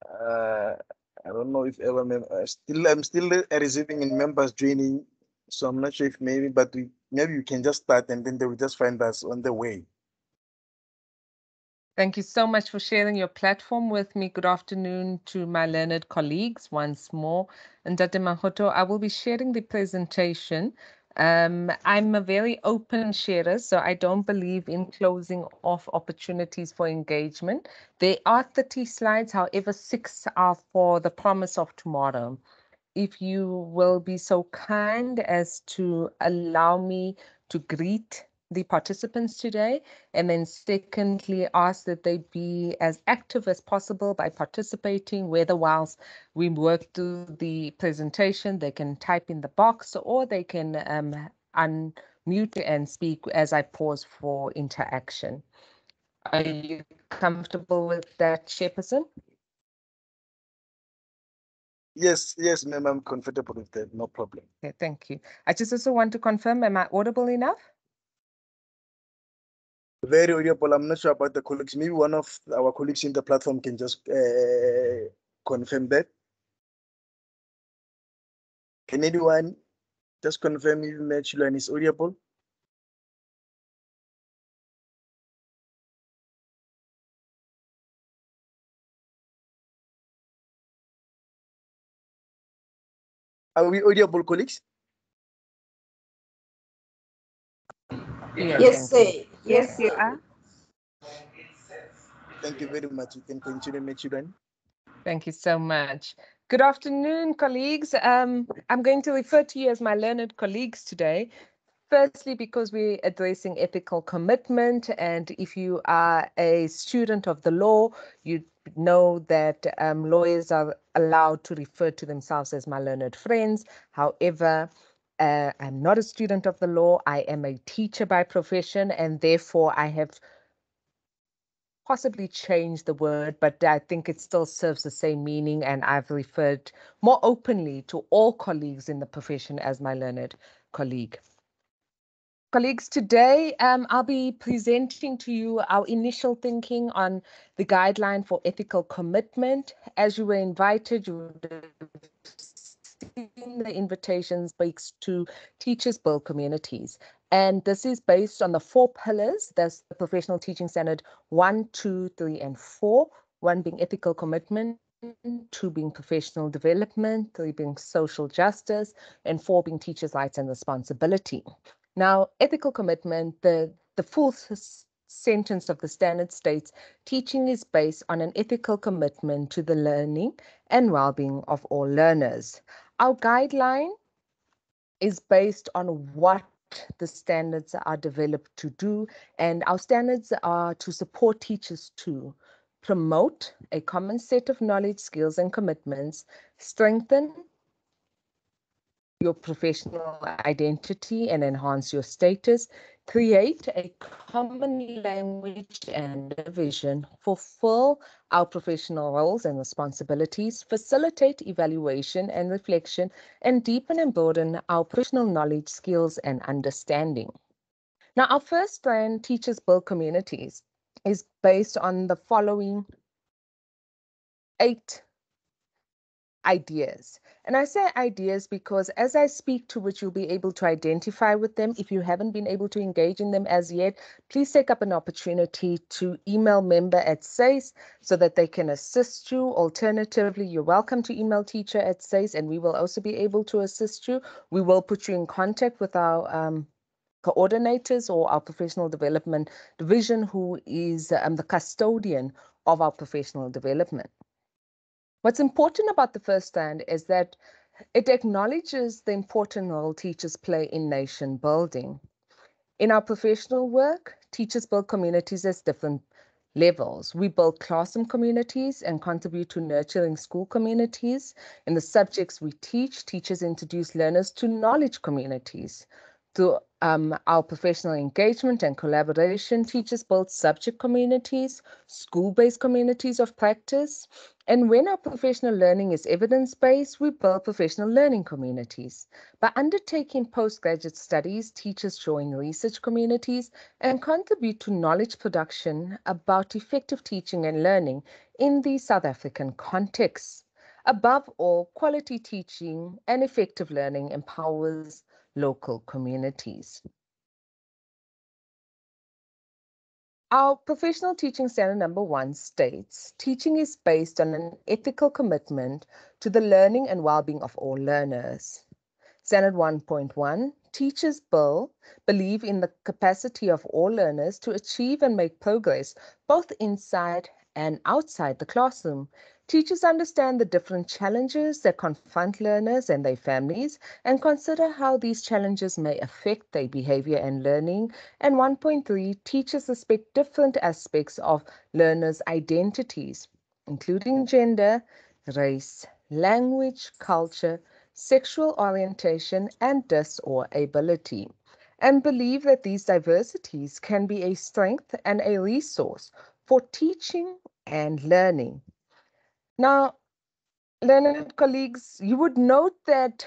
I don't know if ever I'm still receiving in members joining, so I'm not sure if maybe, but maybe we can just start and then they will just find us on the way. Thank you so much for sharing your platform with me. Good afternoon to my learned colleagues once more. And Dr. Mahoto, I will be sharing the presentation. I'm a very open sharer, so I don't believe in closing off opportunities for engagement. There are 30 slides, however, 6 are for the promise of tomorrow. If you will be so kind as to allow me to greet the participants today, and then secondly, ask that they be as active as possible by participating, whether whilst we work through the presentation, they can type in the box or they can unmute and speak as I pause for interaction. Are you comfortable with that, Chairperson? Yes, ma'am, I'm comfortable with that, no problem. Okay, thank you. I just also want to confirm, am I audible enough? Very audible. I'm not sure about the colleagues. Maybe one of our colleagues in the platform can just confirm that. Can anyone just confirm if Machulan is audible? Are we audible, colleagues? Yes, sir. Yes, you are. Thank you very much. You can continue, Machulan. Thank you so much. Good afternoon, colleagues. I'm going to refer to you as my learned colleagues today. Firstly, because we're addressing ethical commitment, and if you are a student of the law, you know that lawyers are allowed to refer to themselves as my learned friends. However, I'm not a student of the law. I am a teacher by profession, and therefore I have possibly changed the word, but I think it still serves the same meaning, and I've referred more openly to all colleagues in the profession as my learned colleague. Colleagues, today I'll be presenting to you our initial thinking on the guideline for ethical commitment. As you were invited, you would have seen the invitation speaks to teachers build communities. And this is based on the 4 pillars. That's the professional teaching standard 1, 2, 3, and 4. 1 being ethical commitment, 2 being professional development, 3 being social justice, and 4 being teachers' rights and responsibility. Now, ethical commitment, the full sentence of the standard states, teaching is based on an ethical commitment to the learning and well-being of all learners. Our guideline is based on what the standards are developed to do, and our standards are to support teachers to promote a common set of knowledge, skills, and commitments, strengthen your professional identity and enhance your status, create a common language and a vision, fulfill our professional roles and responsibilities, facilitate evaluation and reflection, and deepen and broaden our professional knowledge, skills, and understanding. Now, our first strand, Teachers Build Communities, is based on the following 8 ideas. And I say ideas because as I speak to which you'll be able to identify with them. If you haven't been able to engage in them as yet, please take up an opportunity to email member@SACE so that they can assist you. Alternatively, you're welcome to email teacher@SACE and we will also be able to assist you. We will put you in contact with our coordinators or our professional development division, who is the custodian of our professional development. What's important about the first strand is that it acknowledges the important role teachers play in nation building. In our professional work, teachers build communities at different levels. We build classroom communities and contribute to nurturing school communities. In the subjects we teach, teachers introduce learners to knowledge communities. Through our professional engagement and collaboration, teachers build subject communities, school-based communities of practice. And when our professional learning is evidence-based, we build professional learning communities. By undertaking postgraduate studies, teachers join research communities and contribute to knowledge production about effective teaching and learning in the South African context. Above all, quality teaching and effective learning empowers local communities. Our professional teaching standard number 1 states, teaching is based on an ethical commitment to the learning and well-being of all learners. Standard 1.1, teachers believe in the capacity of all learners to achieve and make progress both inside and outside the classroom. Teachers understand the different challenges that confront learners and their families and consider how these challenges may affect their behavior and learning. And 1.3, teachers respect different aspects of learners' identities, including gender, race, language, culture, sexual orientation, and disability, and believe that these diversities can be a strength and a resource for teaching and learning. Now, learned colleagues, you would note that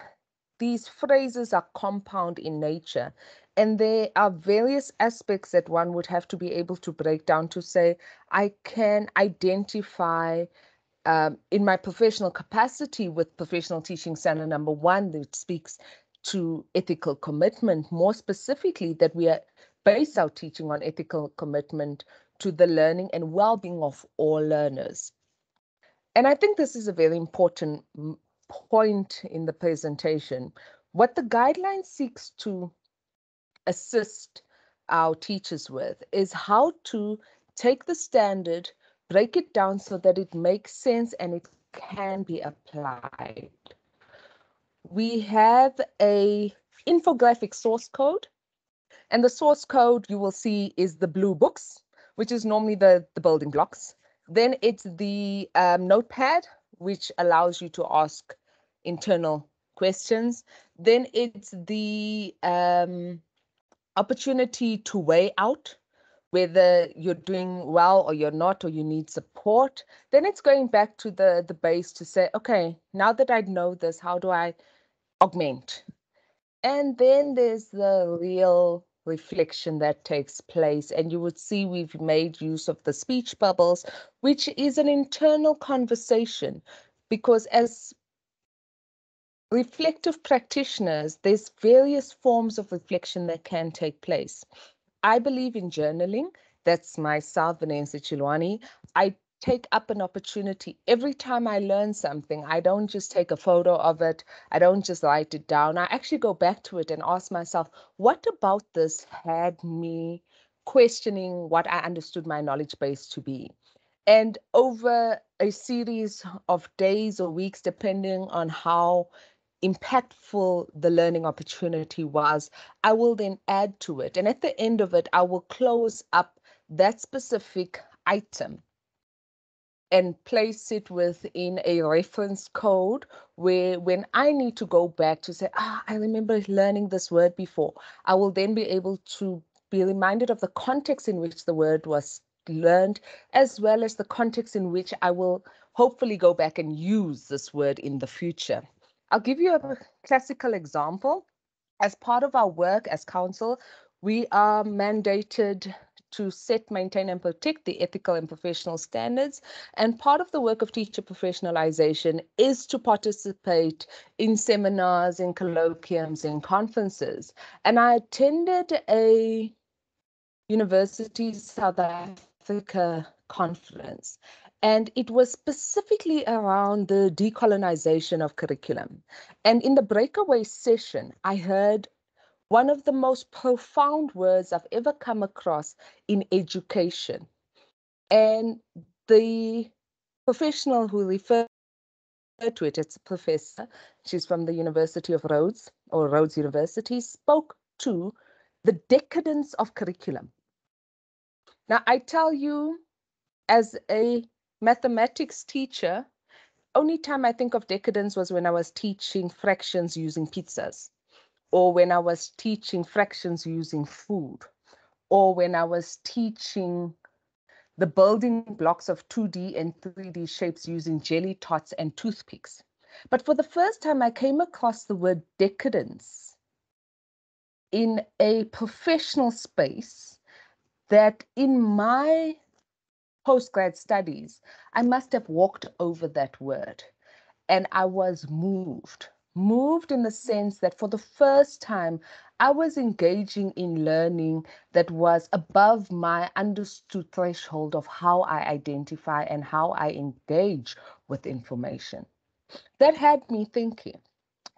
these phrases are compound in nature, and there are various aspects that one would have to be able to break down to say, I can identify in my professional capacity with professional teaching standard number 1 that speaks to ethical commitment, more specifically that we are base our teaching on ethical commitment to the learning and well-being of all learners. And I think this is a very important point in the presentation. What the guideline seeks to assist our teachers with is how to take the standard, break it down so that it makes sense and it can be applied. We have a infographic source code, and the source code you will see is the blue books, which is normally the building blocks. Then it's the notepad, which allows you to ask internal questions. Then it's the opportunity to weigh out whether you're doing well or you're not, or you need support. Then it's going back to the base to say, okay, now that I know this, how do I augment? And then there's the real reflection that takes place. And you would see we've made use of the speech bubbles, which is an internal conversation, because as reflective practitioners, there's various forms of reflection that can take place. I believe in journaling. That's myself, Vanessa Chilwani. I take up an opportunity every time I learn something. I don't just take a photo of it. I don't just write it down. I actually go back to it and ask myself, what about this had me questioning what I understood my knowledge base to be? And over a series of days or weeks, depending on how impactful the learning opportunity was, I will then add to it. And at the end of it, I will close up that specific item and place it within a reference code where when I need to go back to say, I remember learning this word before, I will then be able to be reminded of the context in which the word was learned, as well as the context in which I will hopefully go back and use this word in the future. I'll give you a classical example. As part of our work as council, we are mandated to set, maintain, and protect the ethical and professional standards. And part of the work of teacher professionalization is to participate in seminars, in colloquiums, in conferences. And I attended a University South Africa conference, and it was specifically around the decolonization of curriculum. And in the breakaway session, I heard one of the most profound words I've ever come across in education. And the professional who referred to it, it's a professor, she's from the University of Rhodes, or Rhodes University, spoke to the decadence of curriculum. Now, I tell you, as a mathematics teacher, only time I think of decadence was when I was teaching fractions using pizzas. or when I was teaching fractions using food, or when I was teaching the building blocks of 2D and 3D shapes using jelly tots and toothpicks. But for the first time, I came across the word decadence in a professional space that in my postgrad studies, I must have walked over that word. And I was moved in the sense that for the first time, I was engaging in learning that was above my understood threshold of how I identify and how I engage with information. That had me thinking.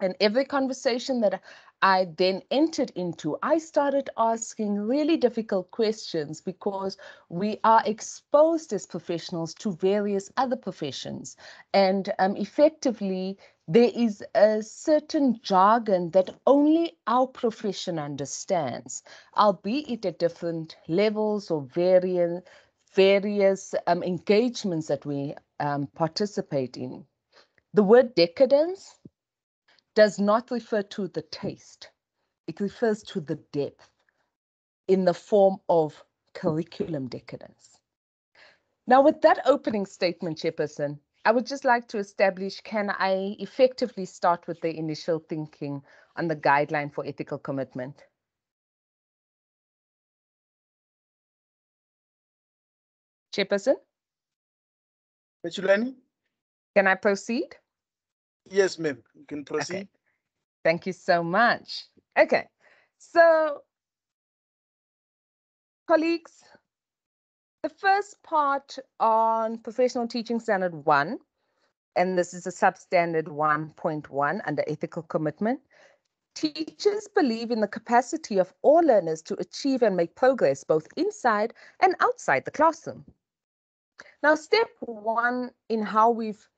And every conversation that I then entered into, I started asking really difficult questions because we are exposed as professionals to various other professions. And effectively, there is a certain jargon that only our profession understands, albeit at different levels or various engagements that we participate in. The word decadence does not refer to the taste. It refers to the depth in the form of curriculum decadence. Now, with that opening statement, Chairperson, I would just like to establish, can I effectively start with the initial thinking on the guideline for ethical commitment? Chairperson? Mechulani? Can I proceed? Yes, ma'am. You can proceed. Okay. Thank you so much. Okay. So, colleagues, the first part on Professional Teaching Standard 1, and this is a substandard 1.1 under ethical commitment. Teachers believe in the capacity of all learners to achieve and make progress both inside and outside the classroom. Now, step one in how we've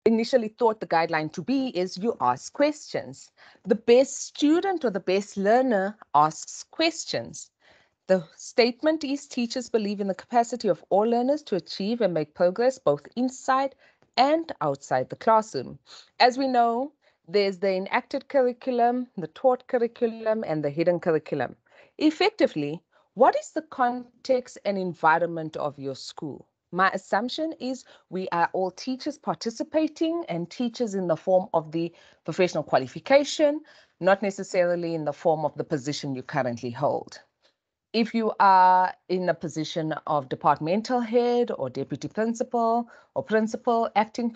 initially thought the guideline to be is you ask questions. The best student or the best learner asks questions. The statement is teachers believe in the capacity of all learners to achieve and make progress both inside and outside the classroom. As we know, there's the enacted curriculum, the taught curriculum, and the hidden curriculum. Effectively, what is the context and environment of your school? My assumption is we are all teachers participating and teachers in the form of the professional qualification, not necessarily in the form of the position you currently hold. If you are in a position of departmental head or deputy principal or principal, acting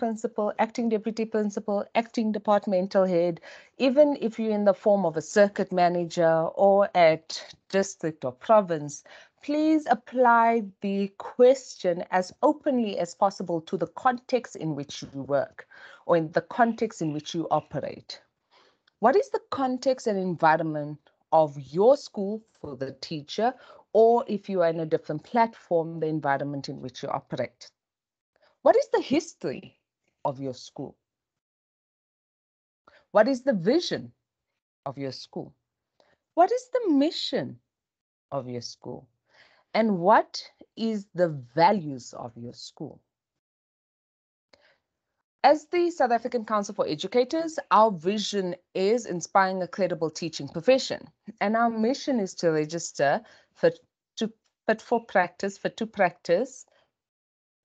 deputy principal, acting departmental head, even if you're in the form of a circuit manager or at district or province, please apply the question as openly as possible to the context in which you work or in the context in which you operate. What is the context and environment of your school for the teacher, or if you are in a different platform, the environment in which you operate? What is the history of your school? What is the vision of your school? What is the mission of your school? And what is the values of your school? As the South African Council for Educators, our vision is inspiring a credible teaching profession. And our mission is to register to practice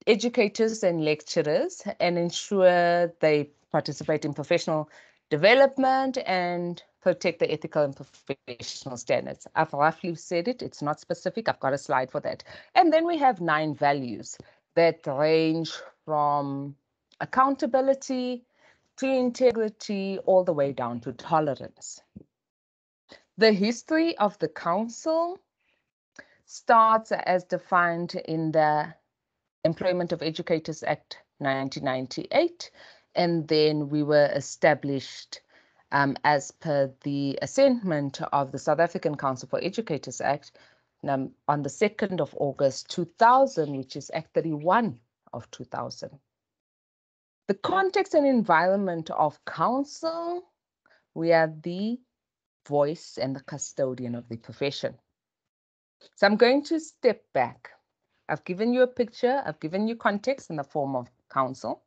educators and lecturers and ensure they participate in professional development and protect the ethical and professional standards. I've roughly said it, it's not specific, I've got a slide for that. And then we have 9 values that range from accountability to integrity, all the way down to tolerance. The history of the council starts as defined in the Employment of Educators Act 1998, and then we were established as per the assentment of the South African Council for Educators Act on the 2nd of August 2000, which is Act 31 of 2000. The context and environment of council, we are the voice and the custodian of the profession. So I'm going to step back. I've given you a picture, I've given you context in the form of council.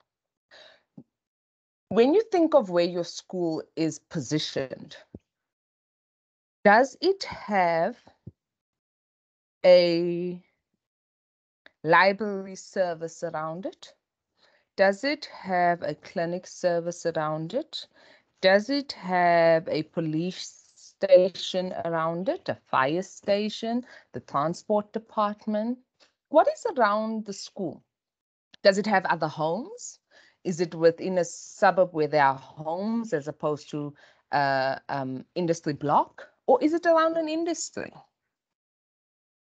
When you think of where your school is positioned, Does it have a library service around it? Does it have a clinic service around it? Does it have a police station around it, a fire station, the transport department? What is around the school? Does it have other homes? Is it within a suburb where there are homes as opposed to industry block? Or is it around an industry?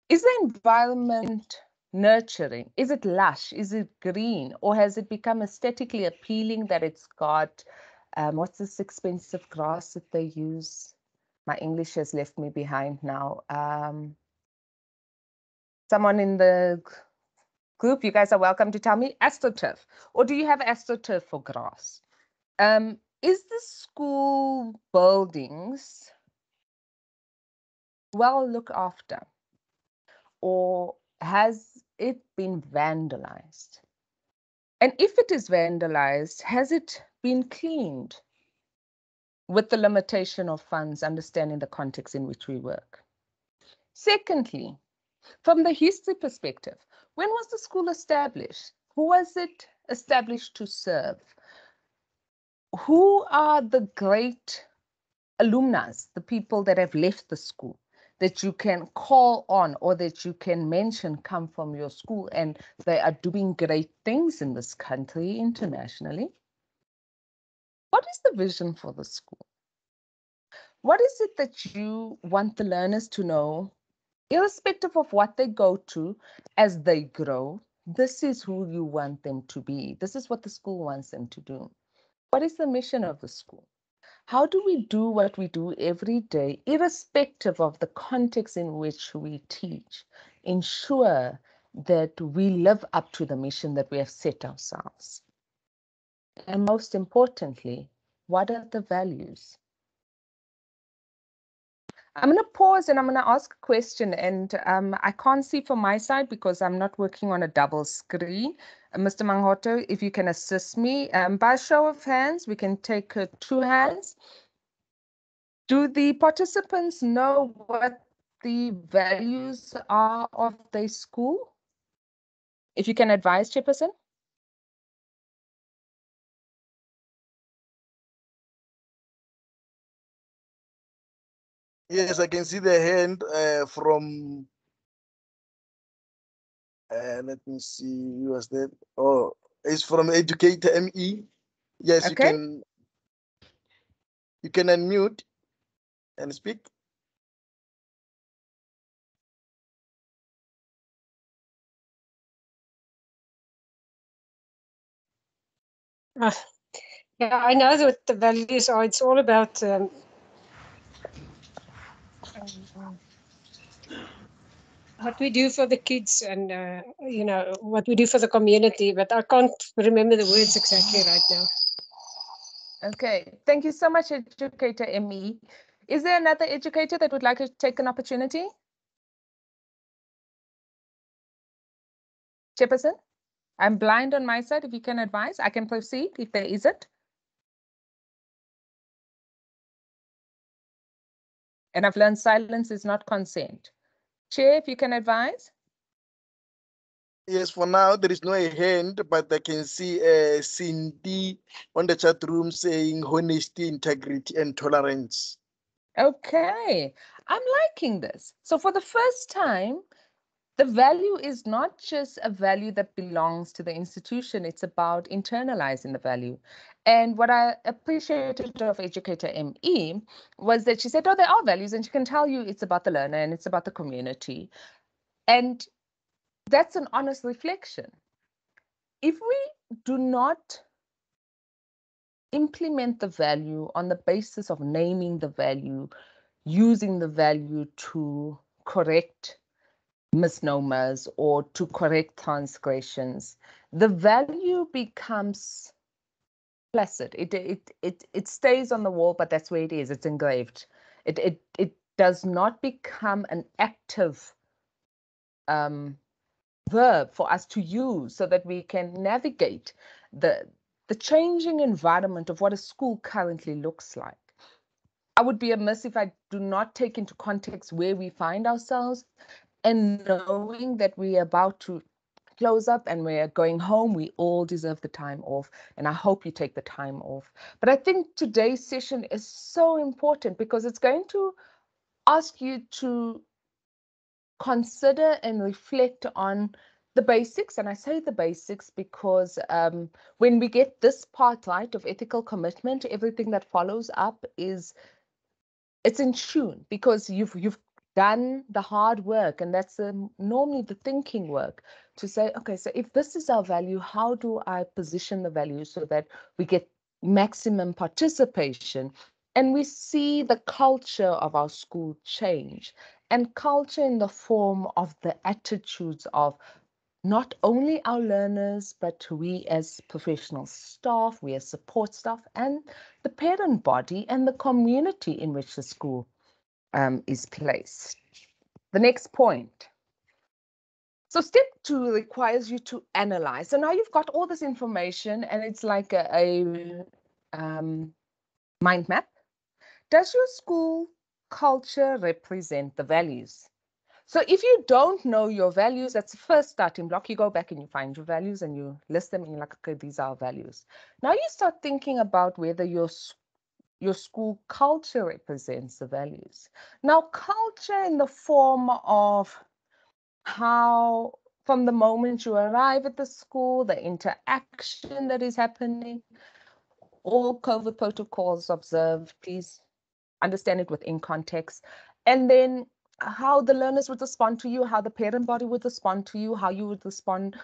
Is the environment nurturing? Is it lush? Is it green? Or has it become aesthetically appealing that it's got, what's this expensive grass that they use? My English has left me behind now. Someone in the group, you guys are welcome to tell me, AstroTurf. Or do you have AstroTurf for grass? Is the school buildings well looked after? Or has it been vandalized? And if it is vandalized, has it been cleaned with the limitation of funds, understanding the context in which we work? Secondly, from the history perspective, when was the school established? Who was it established to serve? Who are the great alumni, the people that have left the school, that you can call on or that you can mention come from your school and they are doing great things in this country internationally? What is the vision for the school? What is it that you want the learners to know, irrespective of what they go to as they grow? This is who you want them to be. This is what the school wants them to do. What is the mission of the school? How do we do what we do every day, irrespective of the context in which we teach? Ensure that we live up to the mission that we have set ourselves. And most importantly, what are the values? I'm going to pause and I'm going to ask a question, and I can't see from my side because I'm not working on a double screen. Mr. Manghoto, if you can assist me, by show of hands, we can take 2 hands. Do the participants know what the values are of their school? If you can advise, Chairperson. Yes, I can see the hand from, let me see, who was that? Oh, it's from Educator ME. Yes, Okay. you can unmute and speak. Yeah, I know what the values are. It's all about what we do for the kids and, you know, what we do for the community, but I can't remember the words exactly right now. Okay, thank you so much, Educator ME. Is there another educator that would like to take an opportunity? Chairperson, I'm blind on my side. If you can advise, I can proceed if there isn't. And I've learned silence is not consent. Chair, if you can advise. Yes, for now, there is no hand, but I can see Cindy on the chat room saying honesty, integrity, and tolerance. Okay, I'm liking this. So for the first time, the value is not just a value that belongs to the institution, it's about internalizing the value. And what I appreciated of Educator ME was that she said, oh, there are values, and she can tell you it's about the learner and it's about the community. And that's an honest reflection. If we do not implement the value on the basis of naming the value, using the value to correct misnomers or to correct transgressions, the value becomes placid. It stays on the wall, but that's where it is. It's engraved. It does not become an active verb for us to use so that we can navigate the changing environment of what a school currently looks like. I would be amiss if I do not take into context where we find ourselves, and knowing that we are about to close up and we're going home, we all deserve the time off. And I hope you take the time off. But I think today's session is so important because it's going to ask you to consider and reflect on the basics. And I say the basics because when we get this part right of ethical commitment, everything that follows up it's in tune because you've done the hard work, and that's normally the thinking work to say, okay, so if this is our value, how do I position the value so that we get maximum participation and we see the culture of our school change, and culture in the form of the attitudes of not only our learners, but we as professional staff, we as support staff, and the parent body and the community in which the school is placed. The next point. So step 2 requires you to analyze. So now you've got all this information and it's like a mind map. Does your school culture represent the values? So if you don't know your values, that's the first starting block. You go back and you find your values and you list them and you're like, okay, these are our values. Now you start thinking about whether your school culture represents the values. Now, culture in the form of how, from the moment you arrive at the school, the interaction that is happening, all COVID protocols observed, please understand it within context. And then how the learners would respond to you, how the parent body would respond to you, how you would respond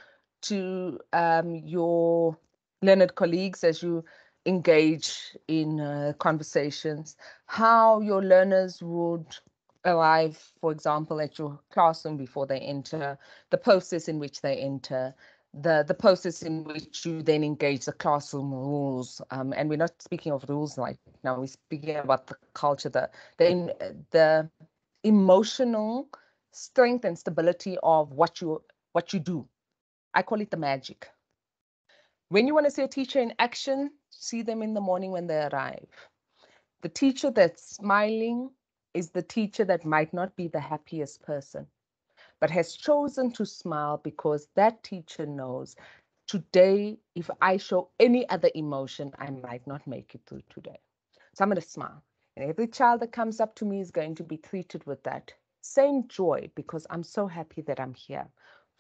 to your learned colleagues as you engage in conversations, how your learners would arrive, for example, at your classroom before they enter, the process in which they enter, the process in which you then engage the classroom rules. And we're not speaking of rules right now, we're speaking about the culture, the emotional strength and stability of what you do. I call it the magic. When you want to see a teacher in action, see them in the morning when they arrive. The teacher that's smiling is the teacher that might not be the happiest person, but has chosen to smile because that teacher knows today, if I show any other emotion, I might not make it through today. So I'm going to smile. And every child that comes up to me is going to be treated with that same joy because I'm so happy that I'm here.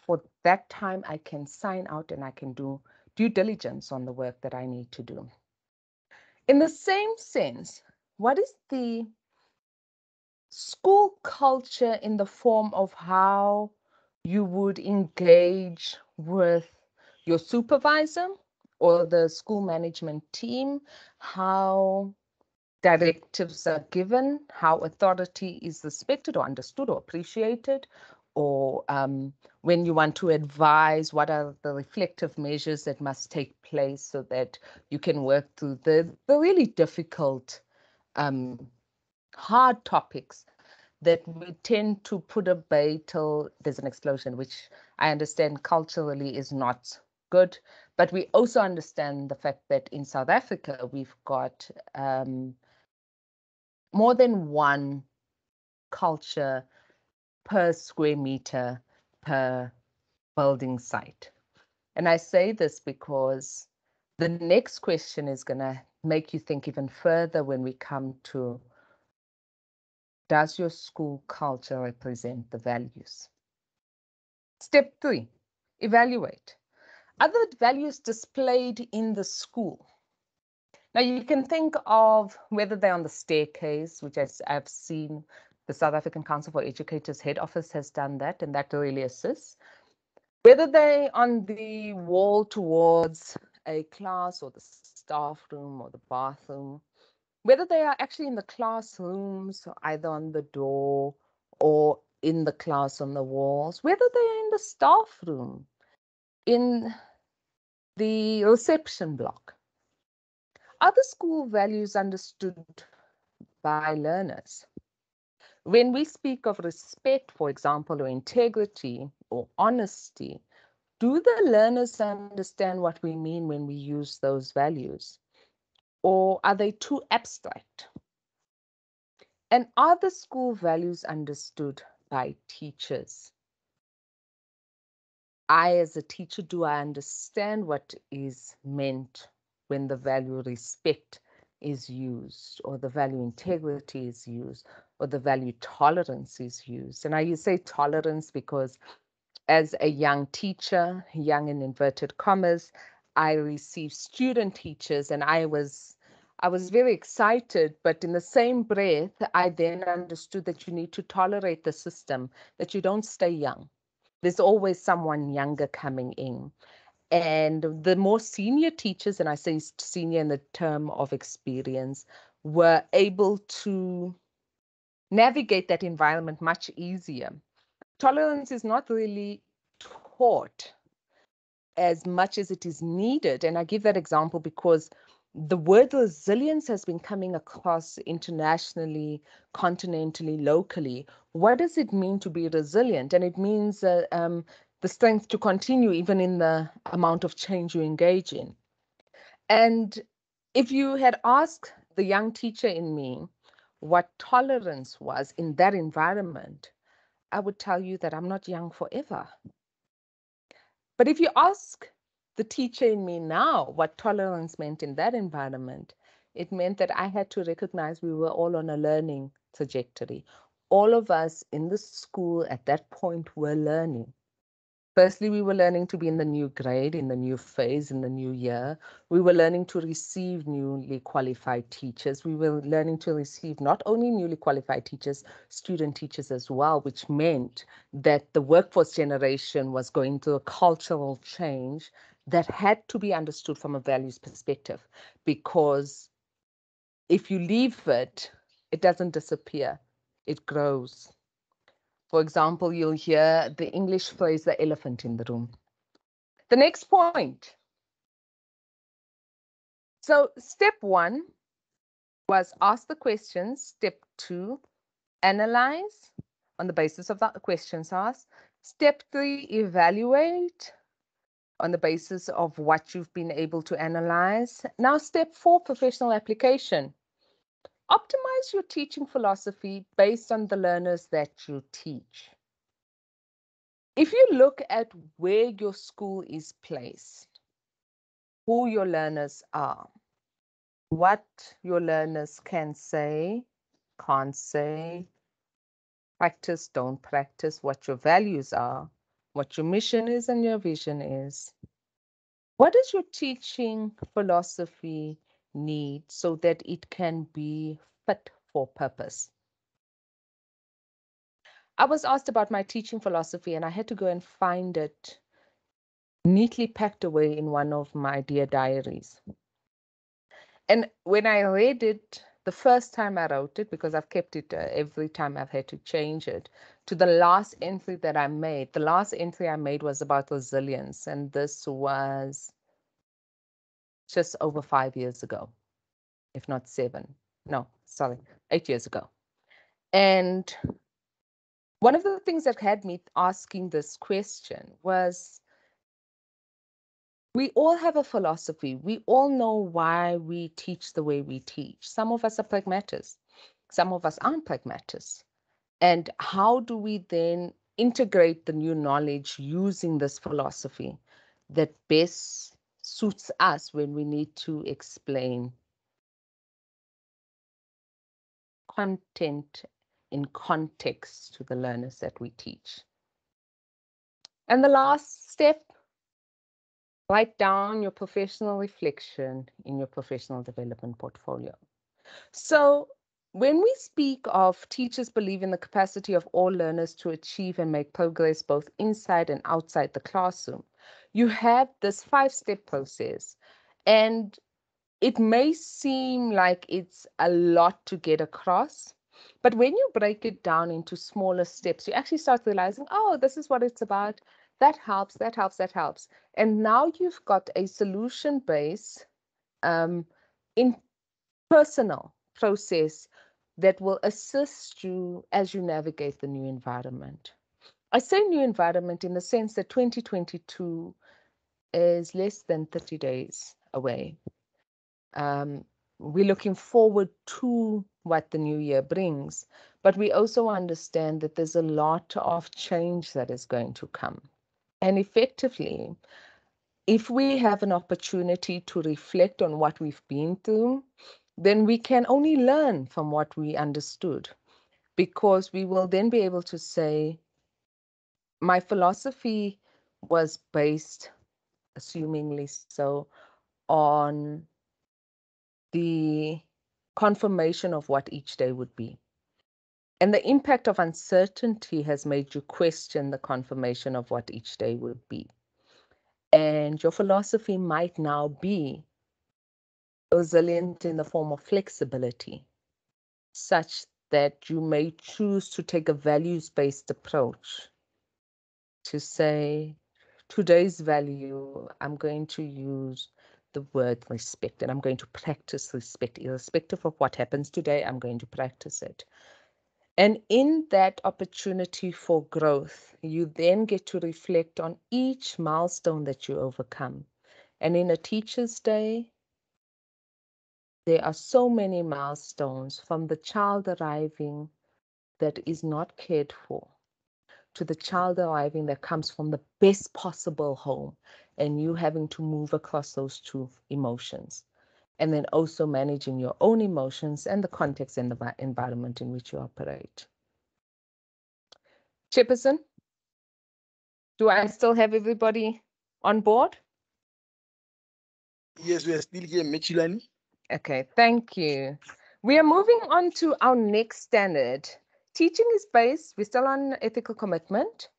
For that time, I can sign out and I can do due diligence on the work that I need to do. In the same sense, what is the school culture in the form of how you would engage with your supervisor or the school management team, how directives are given, how authority is respected or understood or appreciated, or when you want to advise, what are the reflective measures that must take place so that you can work through the really difficult, hard topics that we tend to put away till there's an explosion, which I understand culturally is not good. But we also understand the fact that in South Africa, we've got more than one culture per square meter per building site. And I say this because the next question is going to make you think even further when we come to, does your school culture represent the values? Step 3, evaluate. Are the values displayed in the school? Now you can think of whether they're on the staircase, which I've seen the South African Council for Educators head office has done that, and that really assists. Whether they're on the wall towards a class or the staff room or the bathroom, whether they are actually in the classrooms, either on the door or in the class on the walls, whether they're in the staff room, in the reception block. Are the school values understood by learners? When we speak of respect, for example, or integrity or honesty, do the learners understand what we mean when we use those values? Or are they too abstract? And are the school values understood by teachers? I, as a teacher, do I understand what is meant when the value respect is used, or the value integrity is used, or the value tolerance is used? And I say tolerance because as a young teacher, young in inverted commas, I received student teachers, and I was very excited, but in the same breath, I then understood that you need to tolerate the system, that you don't stay young. There's always someone younger coming in. And the more senior teachers, and I say senior in the term of experience, were able to navigate that environment much easier. Tolerance is not really taught as much as it is needed. And I give that example because the word resilience has been coming across internationally, continentally, locally. What does it mean to be resilient? And it means the strength to continue even in the amount of change you engage in. And if you had asked the young teacher in me what tolerance was in that environment, I would tell you that I'm not young forever. But if you ask the teacher in me now what tolerance meant in that environment, it meant that I had to recognize we were all on a learning trajectory. All of us in the school at that point were learning. Firstly, we were learning to be in the new grade, in the new phase, in the new year. We were learning to receive newly qualified teachers. We were learning to receive not only newly qualified teachers, student teachers as well, which meant that the workforce generation was going through a cultural change that had to be understood from a values perspective. Because if you leave it, it doesn't disappear, it grows. For example, you'll hear the English phrase, the elephant in the room. The next point. So step 1 was ask the questions. Step 2, analyze on the basis of the questions asked. Step 3, evaluate on the basis of what you've been able to analyze. Now, step 4, professional application. Optimize your teaching philosophy based on the learners that you teach. If you look at where your school is placed, who your learners are, what your learners can say, can't say, practice, don't practice, what your values are, what your mission is and your vision is. What does your teaching philosophy need so that it can be fit for purpose? I was asked about my teaching philosophy and I had to go and find it neatly packed away in one of my dear diaries. And when I read it, the first time I wrote it, because I've kept it every time I've had to change it, to the last entry that I made, the last entry I made was about resilience. And this was just over 5 years ago, if not 7. No, sorry, 8 years ago. And one of the things that had me asking this question was, we all have a philosophy. We all know why we teach the way we teach. Some of us are pragmatists. Some of us aren't pragmatists. And how do we then integrate the new knowledge using this philosophy that best suits us when we need to explain content in context to the learners that we teach? And the last step, write down your professional reflection in your professional development portfolio. So when we speak of teachers believe in the capacity of all learners to achieve and make progress both inside and outside the classroom, you have this 5-step process. And it may seem like it's a lot to get across, but when you break it down into smaller steps, you actually start realizing, oh, this is what it's about. That helps, that helps, that helps. And now you've got a solution-based, in personal process that will assist you as you navigate the new environment. I say new environment in the sense that 2022 is less than 30 days away. we're looking forward to what the new year brings, but we also understand that there's a lot of change that is going to come. And effectively, if we have an opportunity to reflect on what we've been through, then we can only learn from what we understood, because we will then be able to say, my philosophy was based, assumingly so, on the confirmation of what each day would be. And the impact of uncertainty has made you question the confirmation of what each day would be. And your philosophy might now be resilient in the form of flexibility, such that you may choose to take a values-based approach to say, today's value, I'm going to use the word respect, and I'm going to practice respect. Irrespective of what happens today, I'm going to practice it. And in that opportunity for growth, you then get to reflect on each milestone that you overcome. And in a Teacher's Day, there are so many milestones, from the child arriving that is not cared for, to the child arriving that comes from the best possible home, and you having to move across those two emotions. And then also managing your own emotions and the context and the environment in which you operate. Chairperson, do I still have everybody on board? Yes, we are still here, Michilani. Okay, thank you. We are moving on to our next standard. Teaching is based, we're still on ethical commitment.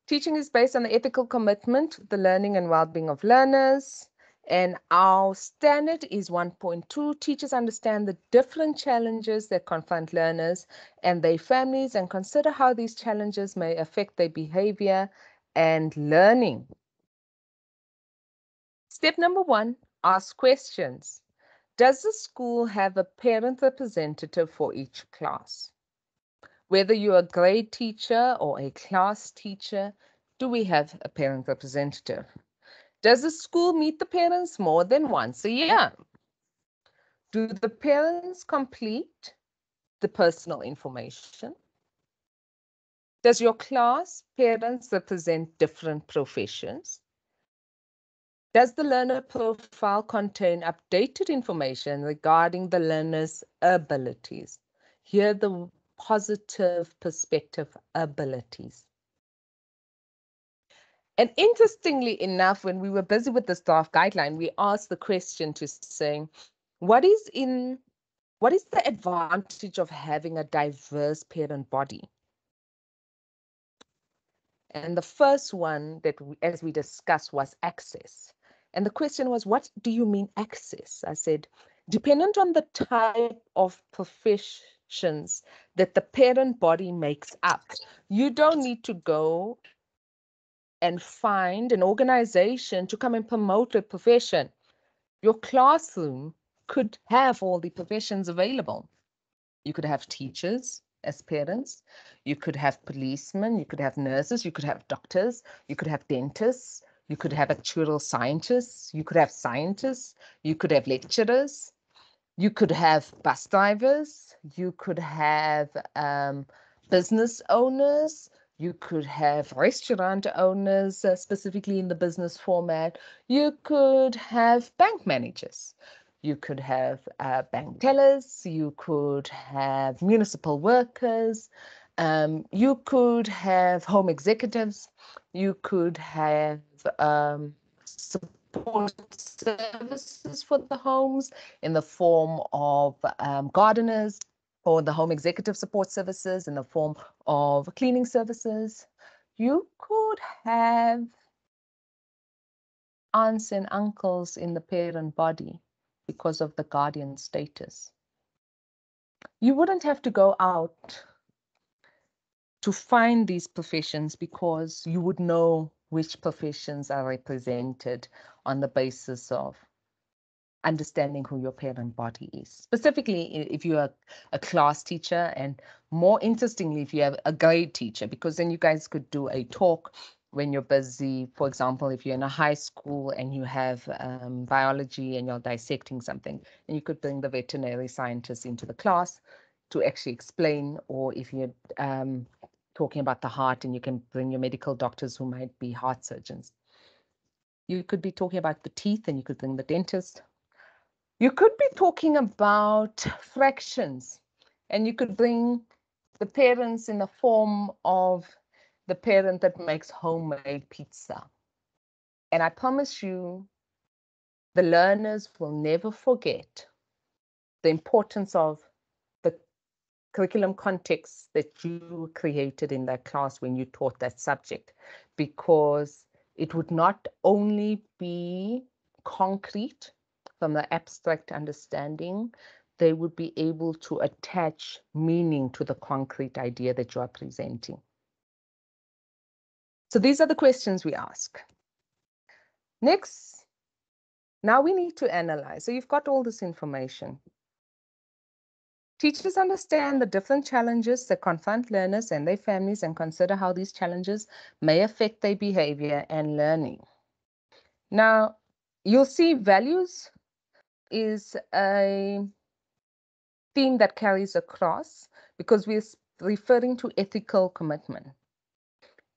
Teaching is based on the ethical commitment, the learning and well-being of learners. And our standard is 1.2. Teachers understand the different challenges that confront learners and their families, and consider how these challenges may affect their behavior and learning. Step number 1, ask questions. Does the school have a parent representative for each class? Whether you're a grade teacher or a class teacher, do we have a parent representative? Does the school meet the parents more than once a year? Do the parents complete the personal information? Does your class parents represent different professions? Does the learner profile contain updated information regarding the learner's abilities? Here, the positive perspective, abilities. And interestingly enough, when we were busy with the staff guideline, we asked the question to say, what is the advantage of having a diverse parent body? And the first one that, as we discussed, was access. And the question was, what do you mean access? I said, dependent on the type of professions that the parent body makes up, you don't need to go and find an organization to come and promote a profession. Your classroom could have all the professions available. You could have teachers as parents, you could have policemen, you could have nurses, you could have doctors, you could have dentists, you could have actuarial scientists, you could have scientists, you could have lecturers, you could have bus drivers, you could have business owners, you could have restaurant owners, specifically in the business format, you could have bank managers. You could have bank tellers, you could have municipal workers, you could have home executives, you could have support services for the homes in the form of gardeners, or the home executive support services in the form of cleaning services. You could have aunts and uncles in the parent body because of the guardian status. You wouldn't have to go out to find these professions, because you would know which professions are represented on the basis of understanding who your parent body is. Specifically, if you're a class teacher, and more interestingly, if you have a grade teacher, because then you guys could do a talk when you're busy. For example, if you're in a high school and you have biology and you're dissecting something, and you could bring the veterinary scientist into the class to actually explain, or if you're talking about the heart, and you can bring your medical doctors who might be heart surgeons. You could be talking about the teeth, and you could bring the dentist. You could be talking about fractions, and you could bring the parents in the form of the parent that makes homemade pizza. And I promise you, the learners will never forget the importance of the curriculum context that you created in that class when you taught that subject, because it would not only be concrete from the abstract understanding, they would be able to attach meaning to the concrete idea that you are presenting. So these are the questions we ask. Next, now we need to analyze. So you've got all this information. Teachers understand the different challenges that confront learners and their families and consider how these challenges may affect their behavior and learning. Now, you'll see values is a theme that carries across because we're referring to ethical commitment.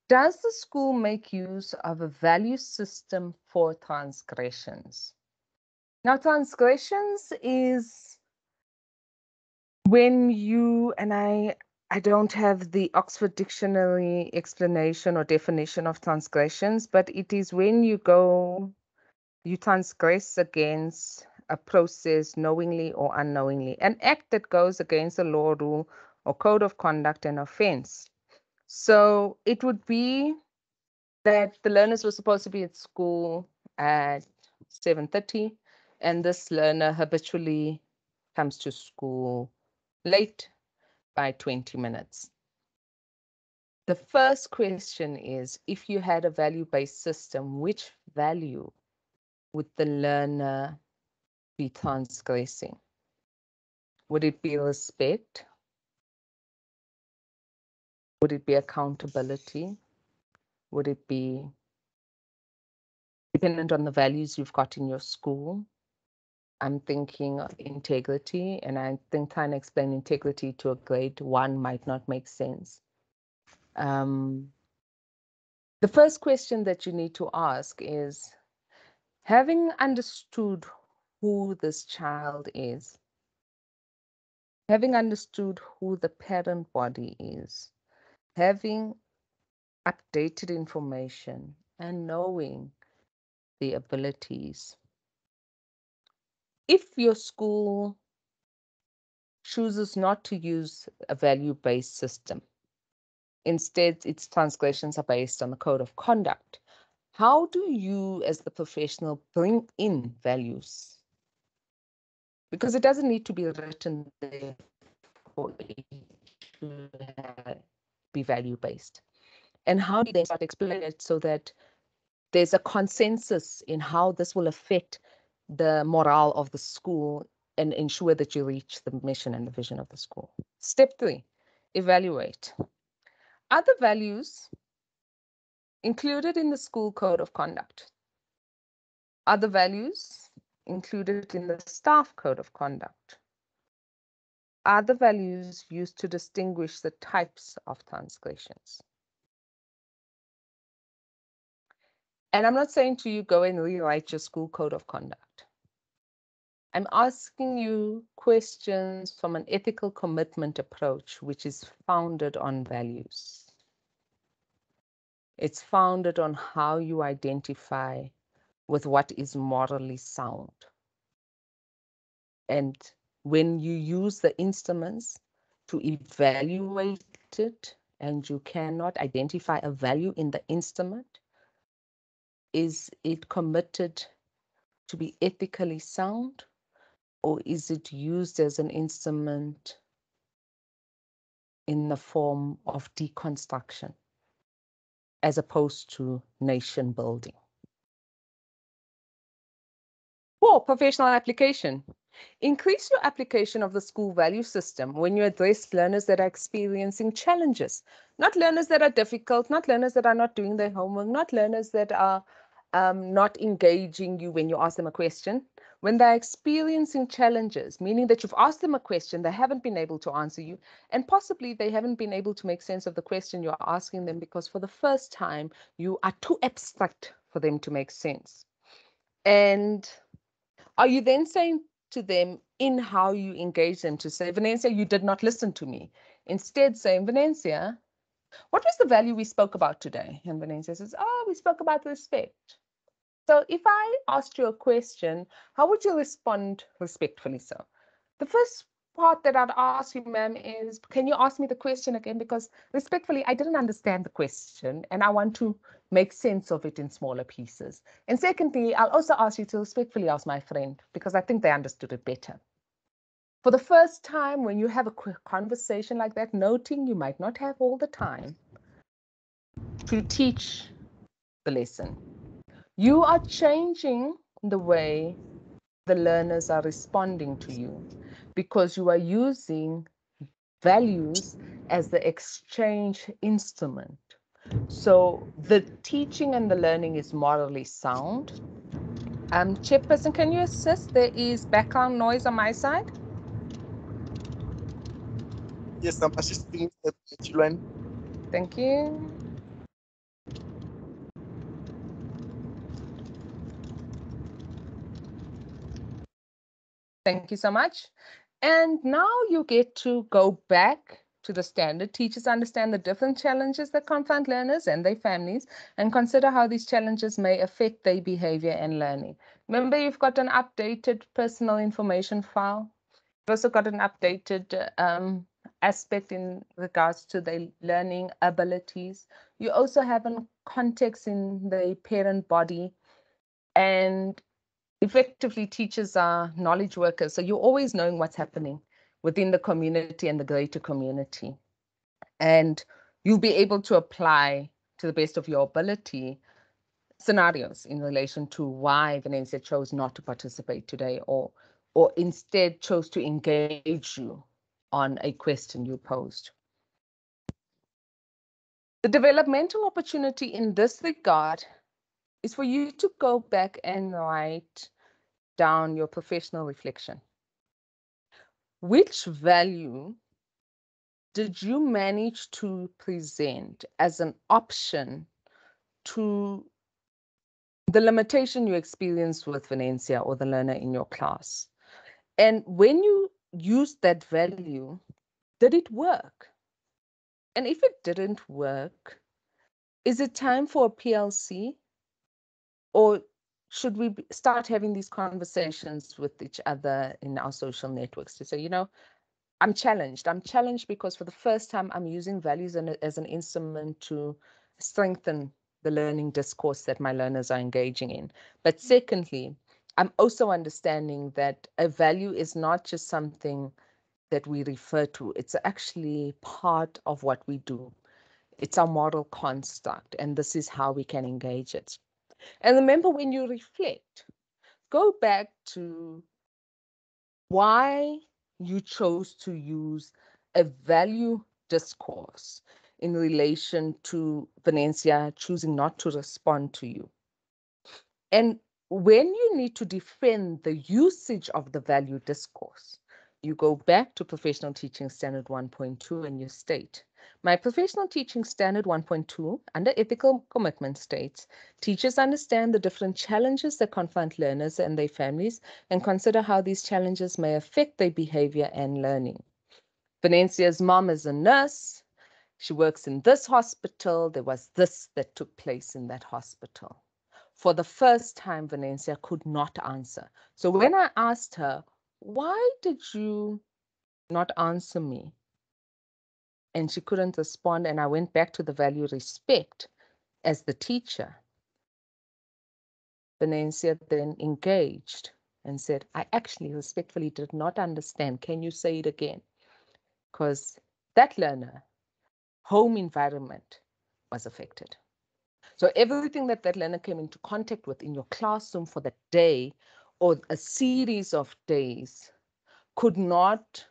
Does the school make use of a value system for transgressions? Now, transgressions is when you, and I don't have the Oxford Dictionary explanation or definition of transgressions, but it is when you transgress against a process knowingly or unknowingly, an act that goes against a law, rule, or code of conduct, and offense. So it would be that the learners were supposed to be at school at 7:30, and this learner habitually comes to school late by 20 minutes. The first question is, if you had a value-based system, which value would the learner be transgressing? Would it be respect? Would it be accountability? Would it be dependent on the values you've got in your school? I'm thinking integrity, and I think trying to explain integrity to a grade 1 might not make sense. The first question that you need to ask is, having understood who this child is, having understood who the parent body is, having updated information, and knowing the abilities. If your school chooses not to use a value-based system, instead its transgressions are based on the code of conduct, how do you as the professional bring in values? Because it doesn't need to be written there for it to be value-based. And how do you then start to explain it so that there's a consensus in how this will affect the morale of the school and ensure that you reach the mission and the vision of the school? Step 3, evaluate. Are the values included in the school code of conduct? Are the values included in the staff code of conduct? Are the values used to distinguish the types of transgressions? And I'm not saying to you, go and rewrite your school code of conduct. I'm asking you questions from an ethical commitment approach, which is founded on values. It's founded on how you identify with what is morally sound. And when you use the instruments to evaluate it and you cannot identify a value in the instrument, is it committed to be ethically sound, or is it used as an instrument in the form of deconstruction as opposed to nation building? 4, professional application. Increase your application of the school value system when you address learners that are experiencing challenges, Not learners that are difficult, not learners that are not doing their homework, not learners that are not engaging you when you ask them a question. When they're experiencing challenges, meaning that you've asked them a question, they haven't been able to answer you, and possibly they haven't been able to make sense of the question you're asking them because for the first time, you are too abstract for them to make sense. And are you then saying to them in how you engage them to say, Venencia, you did not listen to me? Instead saying, Venencia, what was the value we spoke about today? And Venencia says, oh, we spoke about respect. So if I asked you a question, how would you respond respectfully so? The first part that I'd ask you, ma'am, is can you ask me the question again? Because respectfully, I didn't understand the question and I want to make sense of it in smaller pieces. And secondly, I'll also ask you to respectfully ask my friend because I think they understood it better. For the first time, when you have a quick conversation like that, noting you might not have all the time to teach the lesson, you are changing the way the learners are responding to you because you are using values as the exchange instrument. So the teaching and the learning is morally sound. Chairperson, can you assist? There is background noise on my side. Yes, I'm assisting Guideline. Thank you. Thank you so much. And now you get to go back to the standard. Teachers understand the different challenges that confront learners and their families and consider how these challenges may affect their behavior and learning. Remember, you've got an updated personal information file. You've also got an updated aspect in regards to their learning abilities. You also have a context in the parent body, and effectively teachers are knowledge workers. So you're always knowing what's happening within the community and the greater community. And you'll be able to apply to the best of your ability scenarios in relation to why Venencia chose not to participate today or instead chose to engage you on a question you posed. The developmental opportunity in this regard is for you to go back and write down your professional reflection. Which value did you manage to present as an option to the limitation you experienced with Venencia or the learner in your class? And when you used that value, did it work? And if it didn't work, is it time for a PLC? Or should we start having these conversations with each other in our social networks to say, you know, I'm challenged. I'm challenged because for the first time, I'm using values as an instrument to strengthen the learning discourse that my learners are engaging in. But secondly, I'm also understanding that a value is not just something that we refer to. It's actually part of what we do. It's our moral construct, and this is how we can engage it. And remember, when you reflect, go back to why you chose to use a value discourse in relation to Venencia choosing not to respond to you. And when you need to defend the usage of the value discourse, you go back to Professional Teaching Standard 1.2 and you state, my Professional Teaching Standard 1.2 under ethical commitment states, teachers understand the different challenges that confront learners and their families and consider how these challenges may affect their behavior and learning. Venencia's mom is a nurse. She works in this hospital. There was this that took place in that hospital. For the first time, Venencia could not answer. So when I asked her, why did you not answer me? And she couldn't respond. And I went back to the value respect as the teacher. Venencia then engaged and said, I actually respectfully did not understand. Can you say it again? Because that learner, home environment was affected. So everything that learner came into contact with in your classroom for that day or a series of days could not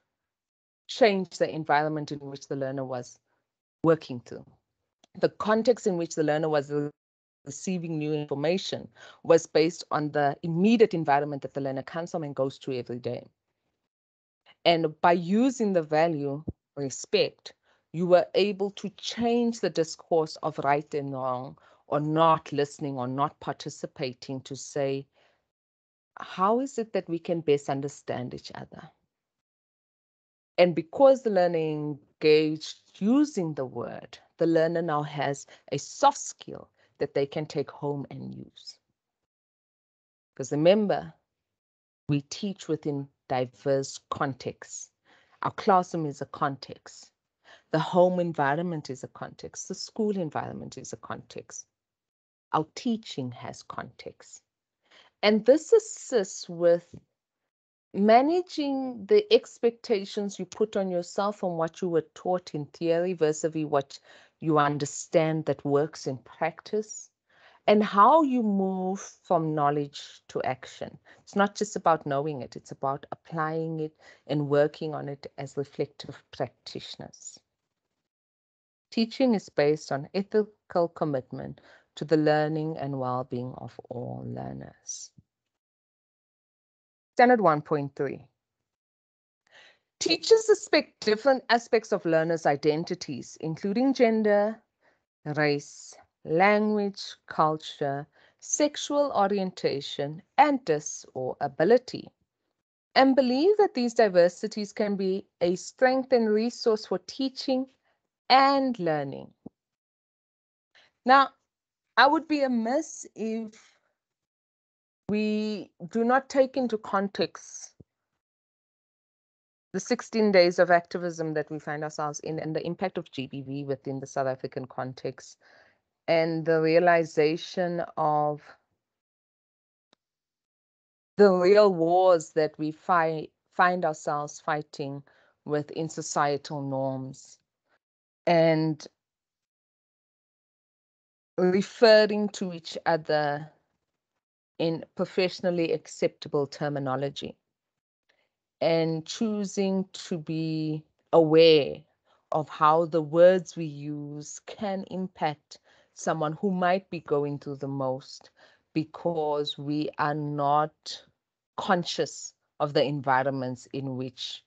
change the environment in which the learner was working through. The context in which the learner was receiving new information was based on the immediate environment that the learner comes from and goes to every day. And by using the value respect, you were able to change the discourse of right and wrong, or not listening or not participating, to say, how is it that we can best understand each other? And because the learner engaged using the word, the learner now has a soft skill that they can take home and use. Because remember, we teach within diverse contexts. Our classroom is a context. The home environment is a context. The school environment is a context. Our teaching has context. And this assists with managing the expectations you put on yourself from what you were taught in theory versus what you understand that works in practice, and how you move from knowledge to action. It's not just about knowing it, it's about applying it and working on it as reflective practitioners. Teaching is based on ethical commitment to the learning and well-being of all learners. Standard 1.3. Teachers expect different aspects of learners' identities, including gender, race, language, culture, sexual orientation, and disability, and believe that these diversities can be a strength and resource for teaching and learning. Now, I would be amiss if we do not take into context the 16 days of activism that we find ourselves in, and the impact of GBV within the South African context, and the realization of the real wars that we find ourselves fighting within societal norms, and referring to each other in professionally acceptable terminology, and choosing to be aware of how the words we use can impact someone who might be going through the most, because we are not conscious of the environments in which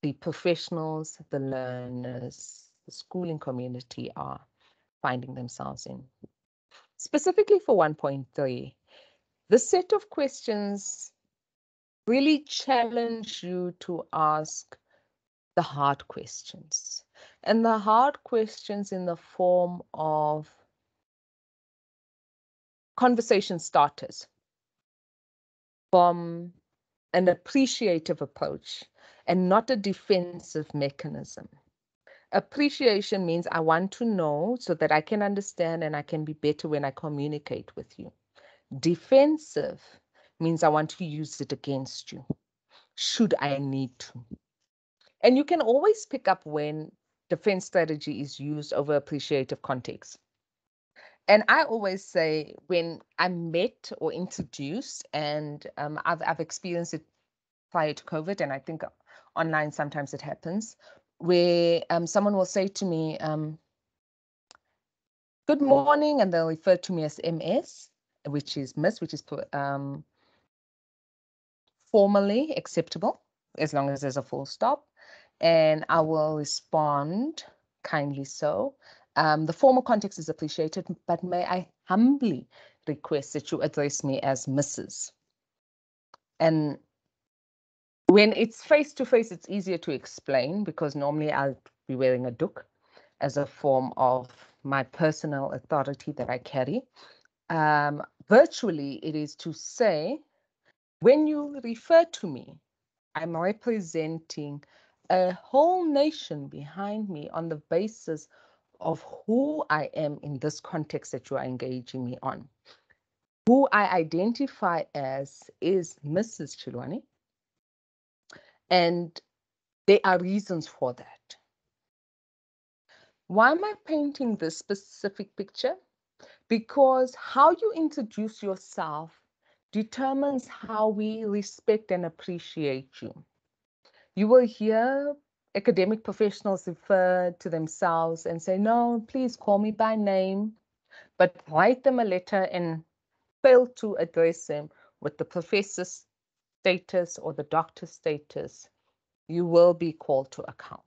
the professionals, the learners, the schooling community are finding themselves in. Specifically for 1.3, the set of questions really challenge you to ask the hard questions. And the hard questions in the form of conversation starters from an appreciative approach and not a defensive mechanism. Appreciation means I want to know so that I can understand and I can be better when I communicate with you. Defensive means I want to use it against you, should I need to. And you can always pick up when defense strategy is used over appreciative context. And I always say, when I'm met or introduced, and I've experienced it prior to COVID, and I think online sometimes it happens, where someone will say to me, good morning, and they'll refer to me as MS, which is Miss, which is formally acceptable, as long as there's a full stop. And I will respond, kindly so. The formal context is appreciated, but may I humbly request that you address me as Mrs. And when it's face-to-face, it's easier to explain, because normally I'll be wearing a doek as a form of my personal authority that I carry. Virtually, it is to say, when you refer to me, I'm representing a whole nation behind me on the basis of who I am in this context that you are engaging me on. Who I identify as is Mrs. Chilwani, and there are reasons for that. Why am I painting this specific picture? Because how you introduce yourself determines how we respect and appreciate you. You will hear academic professionals refer to themselves and say, no, please call me by name, but write them a letter and fail to address them with the professor's status or the doctor's status, you will be called to account.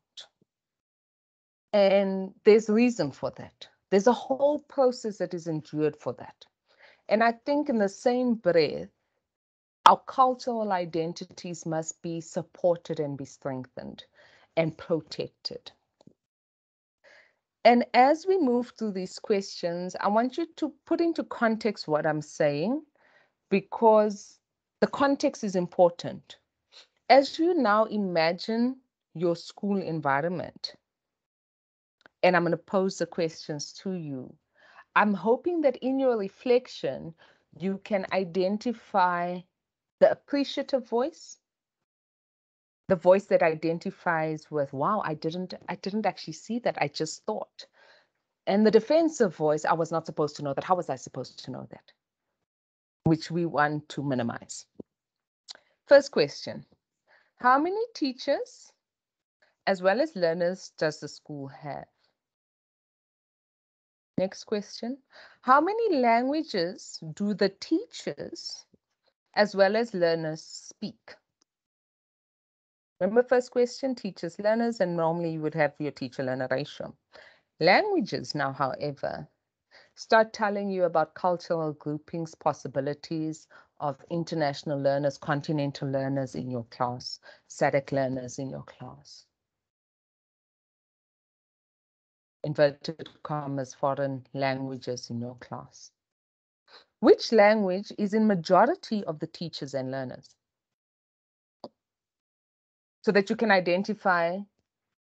And there's reason for that. There's a whole process that is endured for that. And I think in the same breath, our cultural identities must be supported and be strengthened and protected. And as we move through these questions, I want you to put into context what I'm saying, because the context is important. As you now imagine your school environment, and I'm going to pose the questions to you, I'm hoping that in your reflection, you can identify the appreciative voice, the voice that identifies with, wow, I didn't actually see that, I just thought. And the defensive voice, I was not supposed to know that. How was I supposed to know that? Which we want to minimize. First question, how many teachers as well as learners does the school have? Next question, how many languages do the teachers as well as learners speak? Remember, first question, teachers, learners, and normally you would have your teacher-learner ratio. Languages now, however, start telling you about cultural groupings, possibilities of international learners, continental learners in your class, SADC learners in your class. Inverted commas, foreign languages in your class. Which language is in majority of the teachers and learners? So that you can identify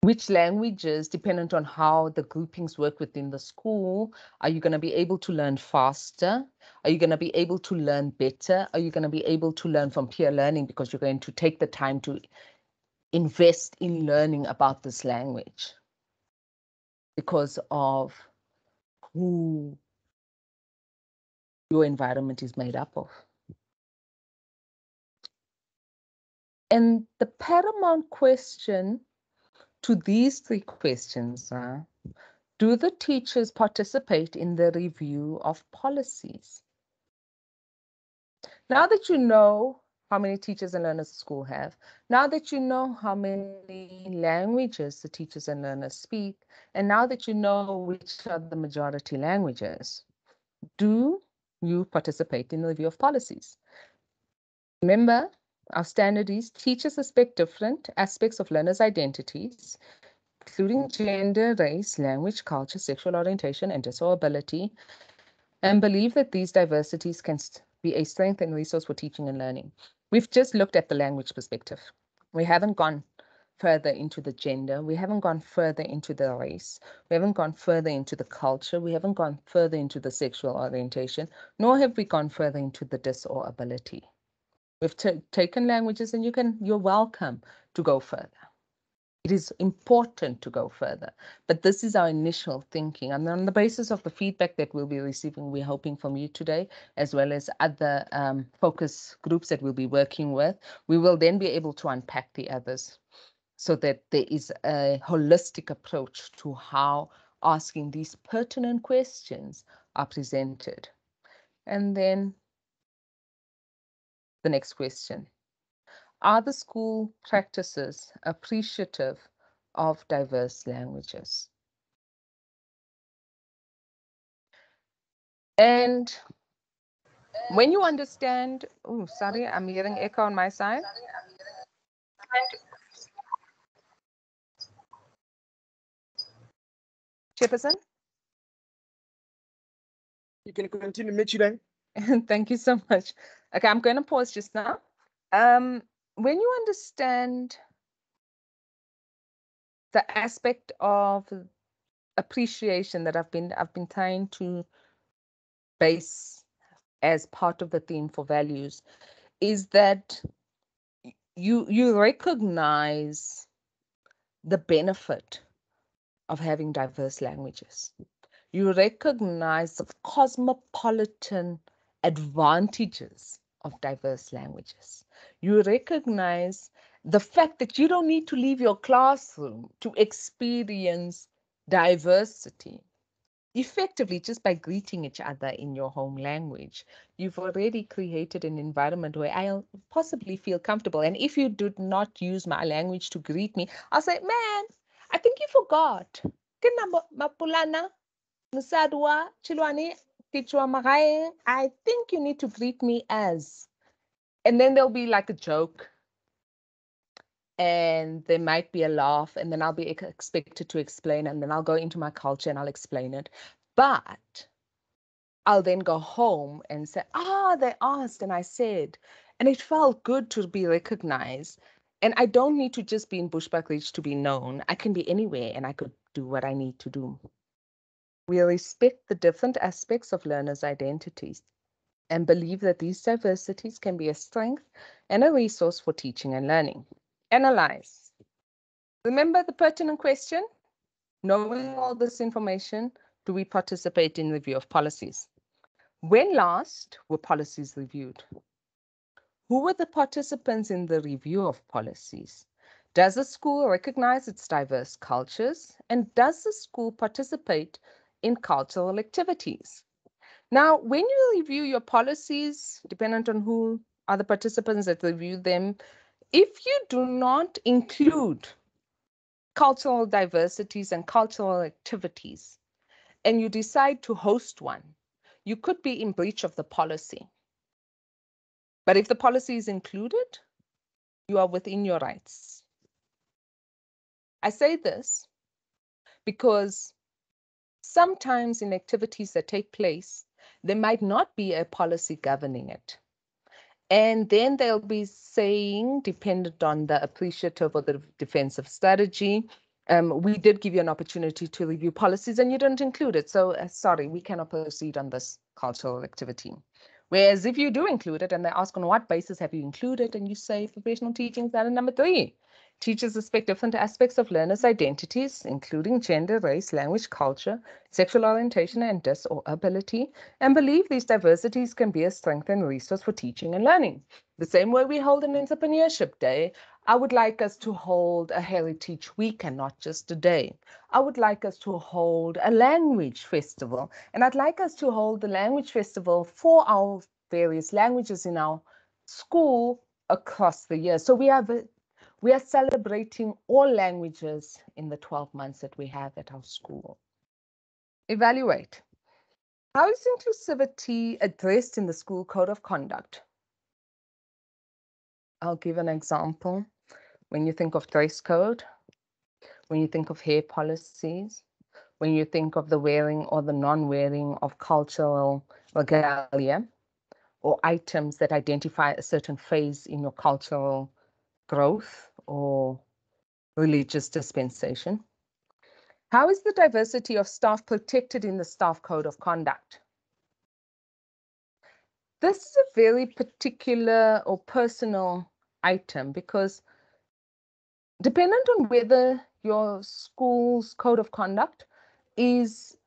which languages, dependent on how the groupings work within the school, are you going to be able to learn faster? Are you going to be able to learn better? Are you going to be able to learn from peer learning because you're going to take the time to invest in learning about this language because of who your environment is made up of? And the paramount question to these three questions are, do the teachers participate in the review of policies? Now that you know how many teachers and learners the school have, now that you know how many languages the teachers and learners speak, and now that you know which are the majority languages, do you participate in the review of policies? Remember, our standard is teachers respect different aspects of learners' identities, including gender, race, language, culture, sexual orientation, and disability, and believe that these diversities can be a strength and resource for teaching and learning. We've just looked at the language perspective. We haven't gone further into the gender. We haven't gone further into the race. We haven't gone further into the culture. We haven't gone further into the sexual orientation, nor have we gone further into the disability. We've taken languages, and you're welcome to go further. It is important to go further, but this is our initial thinking. And on the basis of the feedback that we'll be receiving, we're hoping from you today, as well as other focus groups that we'll be working with, we will then be able to unpack the others so that there is a holistic approach to how asking these pertinent questions are presented. And then the next question. Are the school practices appreciative of diverse languages? And when you understand, oh, sorry, I'm hearing echo on my side. Chairperson? You can continue, Michigan. Thank you so much. Okay, I'm going to pause just now. When you understand the aspect of appreciation that I've been trying to base as part of the theme for values, is that you recognize the benefit of having diverse languages. You recognize the cosmopolitan advantages of diverse languages. You recognize the fact that you don't need to leave your classroom to experience diversity. Effectively, just by greeting each other in your home language, you've already created an environment where I'll possibly feel comfortable. And if you do not use my language to greet me, I'll say, man, I think you forgot. I think you need to greet me as. And then there'll be like a joke, and there might be a laugh, and then I'll be expected to explain, and then I'll go into my culture and I'll explain it. But I'll then go home and say, they asked and I said, and it felt good to be recognized. And I don't need to just be in Bushbuckridge to be known. I can be anywhere and I could do what I need to do. We respect the different aspects of learners' identities and believe that these diversities can be a strength and a resource for teaching and learning. Analyze. Remember the pertinent question? Knowing all this information, do we participate in review of policies? When last were policies reviewed? Who were the participants in the review of policies? Does the school recognize its diverse cultures? And does the school participate in cultural activities? Now, when you review your policies, dependent on who are the participants that review them, if you do not include cultural diversities and cultural activities, and you decide to host one, you could be in breach of the policy. But if the policy is included, you are within your rights. I say this because sometimes in activities that take place, there might not be a policy governing it. And then they'll be saying, dependent on the appreciative or the defensive strategy, we did give you an opportunity to review policies and you didn't include it. So sorry, we cannot proceed on this cultural activity. Whereas if you do include it and they ask on what basis have you included, and you say professional teaching is number 3. Teachers respect different aspects of learners' identities, including gender, race, language, culture, sexual orientation, and disability, and believe these diversities can be a strength and resource for teaching and learning. The same way we hold an Entrepreneurship Day, I would like us to hold a Heritage Week and not just a day. I would like us to hold a language festival, and I'd like us to hold the language festival for our various languages in our school across the year. So we are celebrating all languages in the 12 months that we have at our school. Evaluate. How is inclusivity addressed in the school code of conduct? I'll give an example. When you think of dress code, when you think of hair policies, when you think of the wearing or the non-wearing of cultural regalia or items that identify a certain phase in your cultural growth or religious dispensation. How is the diversity of staff protected in the staff code of conduct? This is a very particular or personal item because dependent on whether your school's code of conduct is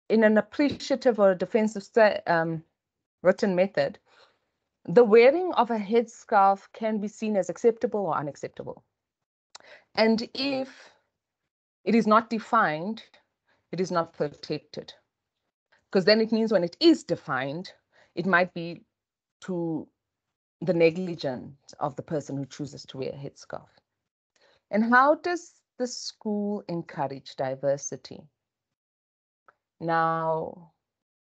in an appreciative or a defensive written method, the wearing of a headscarf can be seen as acceptable or unacceptable. And if it is not defined, it is not protected. Because then it means when it is defined, it might be to the negligence of the person who chooses to wear a headscarf. And how does the school encourage diversity? Now,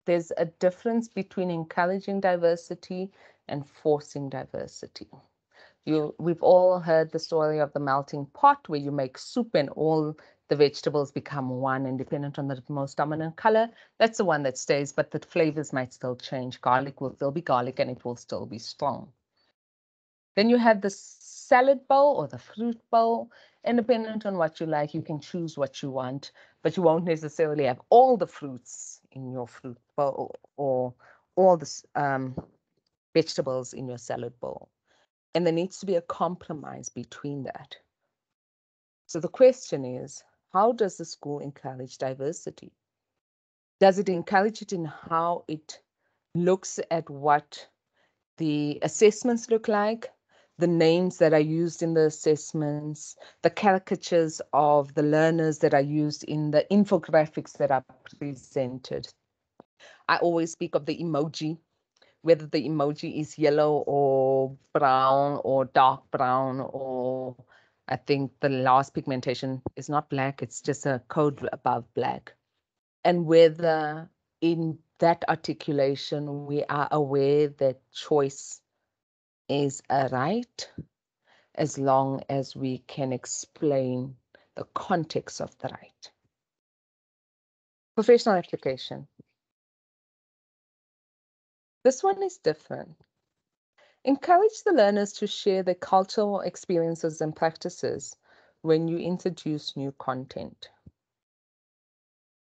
there's a difference between encouraging diversity and forcing diversity. We've all heard the story of the melting pot where you make soup and all the vegetables become one, independent on the most dominant color. That's the one that stays, but the flavors might still change. Garlic will still be garlic and it will still be strong. Then you have the salad bowl or the fruit bowl. Independent on what you like, you can choose what you want, but you won't necessarily have all the fruits in your fruit bowl or all the vegetables in your salad bowl. And there needs to be a compromise between that. So the question is, how does the school encourage diversity? Does it encourage it in how it looks at what the assessments look like? the names that are used in the assessments, the caricatures of the learners that are used in the infographics that are presented. I always speak of the emoji, whether the emoji is yellow or brown or dark brown, or I think the last pigmentation is not black, it's just a code above black. And whether in that articulation we are aware that choice is a right, as long as we can explain the context of the right. Professional application. This one is different. Encourage the learners to share their cultural experiences and practices when you introduce new content.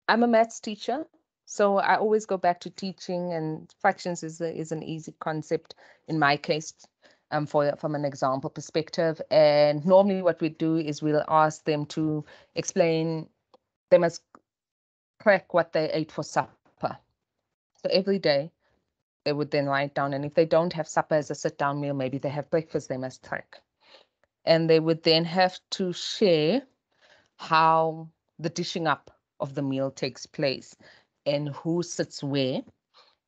I'm a maths teacher, so I always go back to teaching, and fractions is an easy concept in my case from an example perspective. And normally what we do is we'll ask them to explain, they must crack what they ate for supper. So every day they would then write down, and if they don't have supper as a sit-down meal, maybe they have breakfast, they must track. And they would then have to share how the dishing up of the meal takes place and who sits where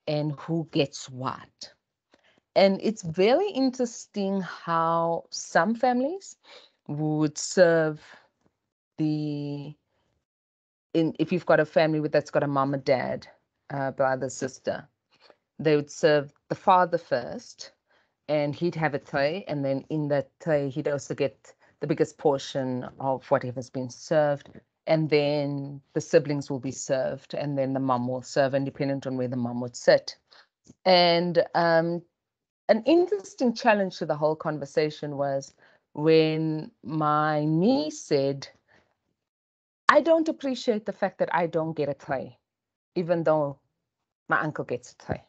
and who gets what. And it's very interesting how some families would serve if you've got a family that's got a mom and dad, brother, sister, they would serve the father first, and he'd have a tray, and then in that tray he'd also get the biggest portion of whatever's been served, and then the siblings will be served, and then the mom will serve, independent on where the mom would sit. And an interesting challenge to the whole conversation was when my niece said, I don't appreciate the fact that I don't get a tray, even though my uncle gets a tray.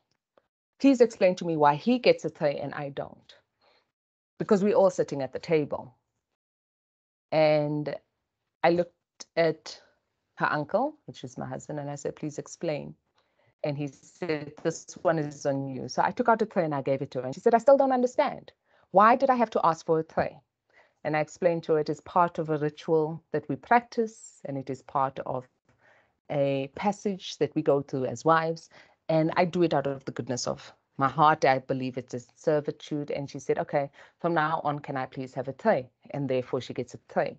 Please explain to me why he gets a tray and I don't. Because we're all sitting at the table. And I looked at her uncle, which is my husband, and I said, please explain. And he said, this one is on you. So I took out a tray and I gave it to her. And she said, I still don't understand. Why did I have to ask for a tray? And I explained to her, it is part of a ritual that we practice, and it is part of a passage that we go through as wives. And I do it out of the goodness of my heart. I believe it's a servitude. And she said, okay, from now on, can I please have a tray? And therefore she gets a tray.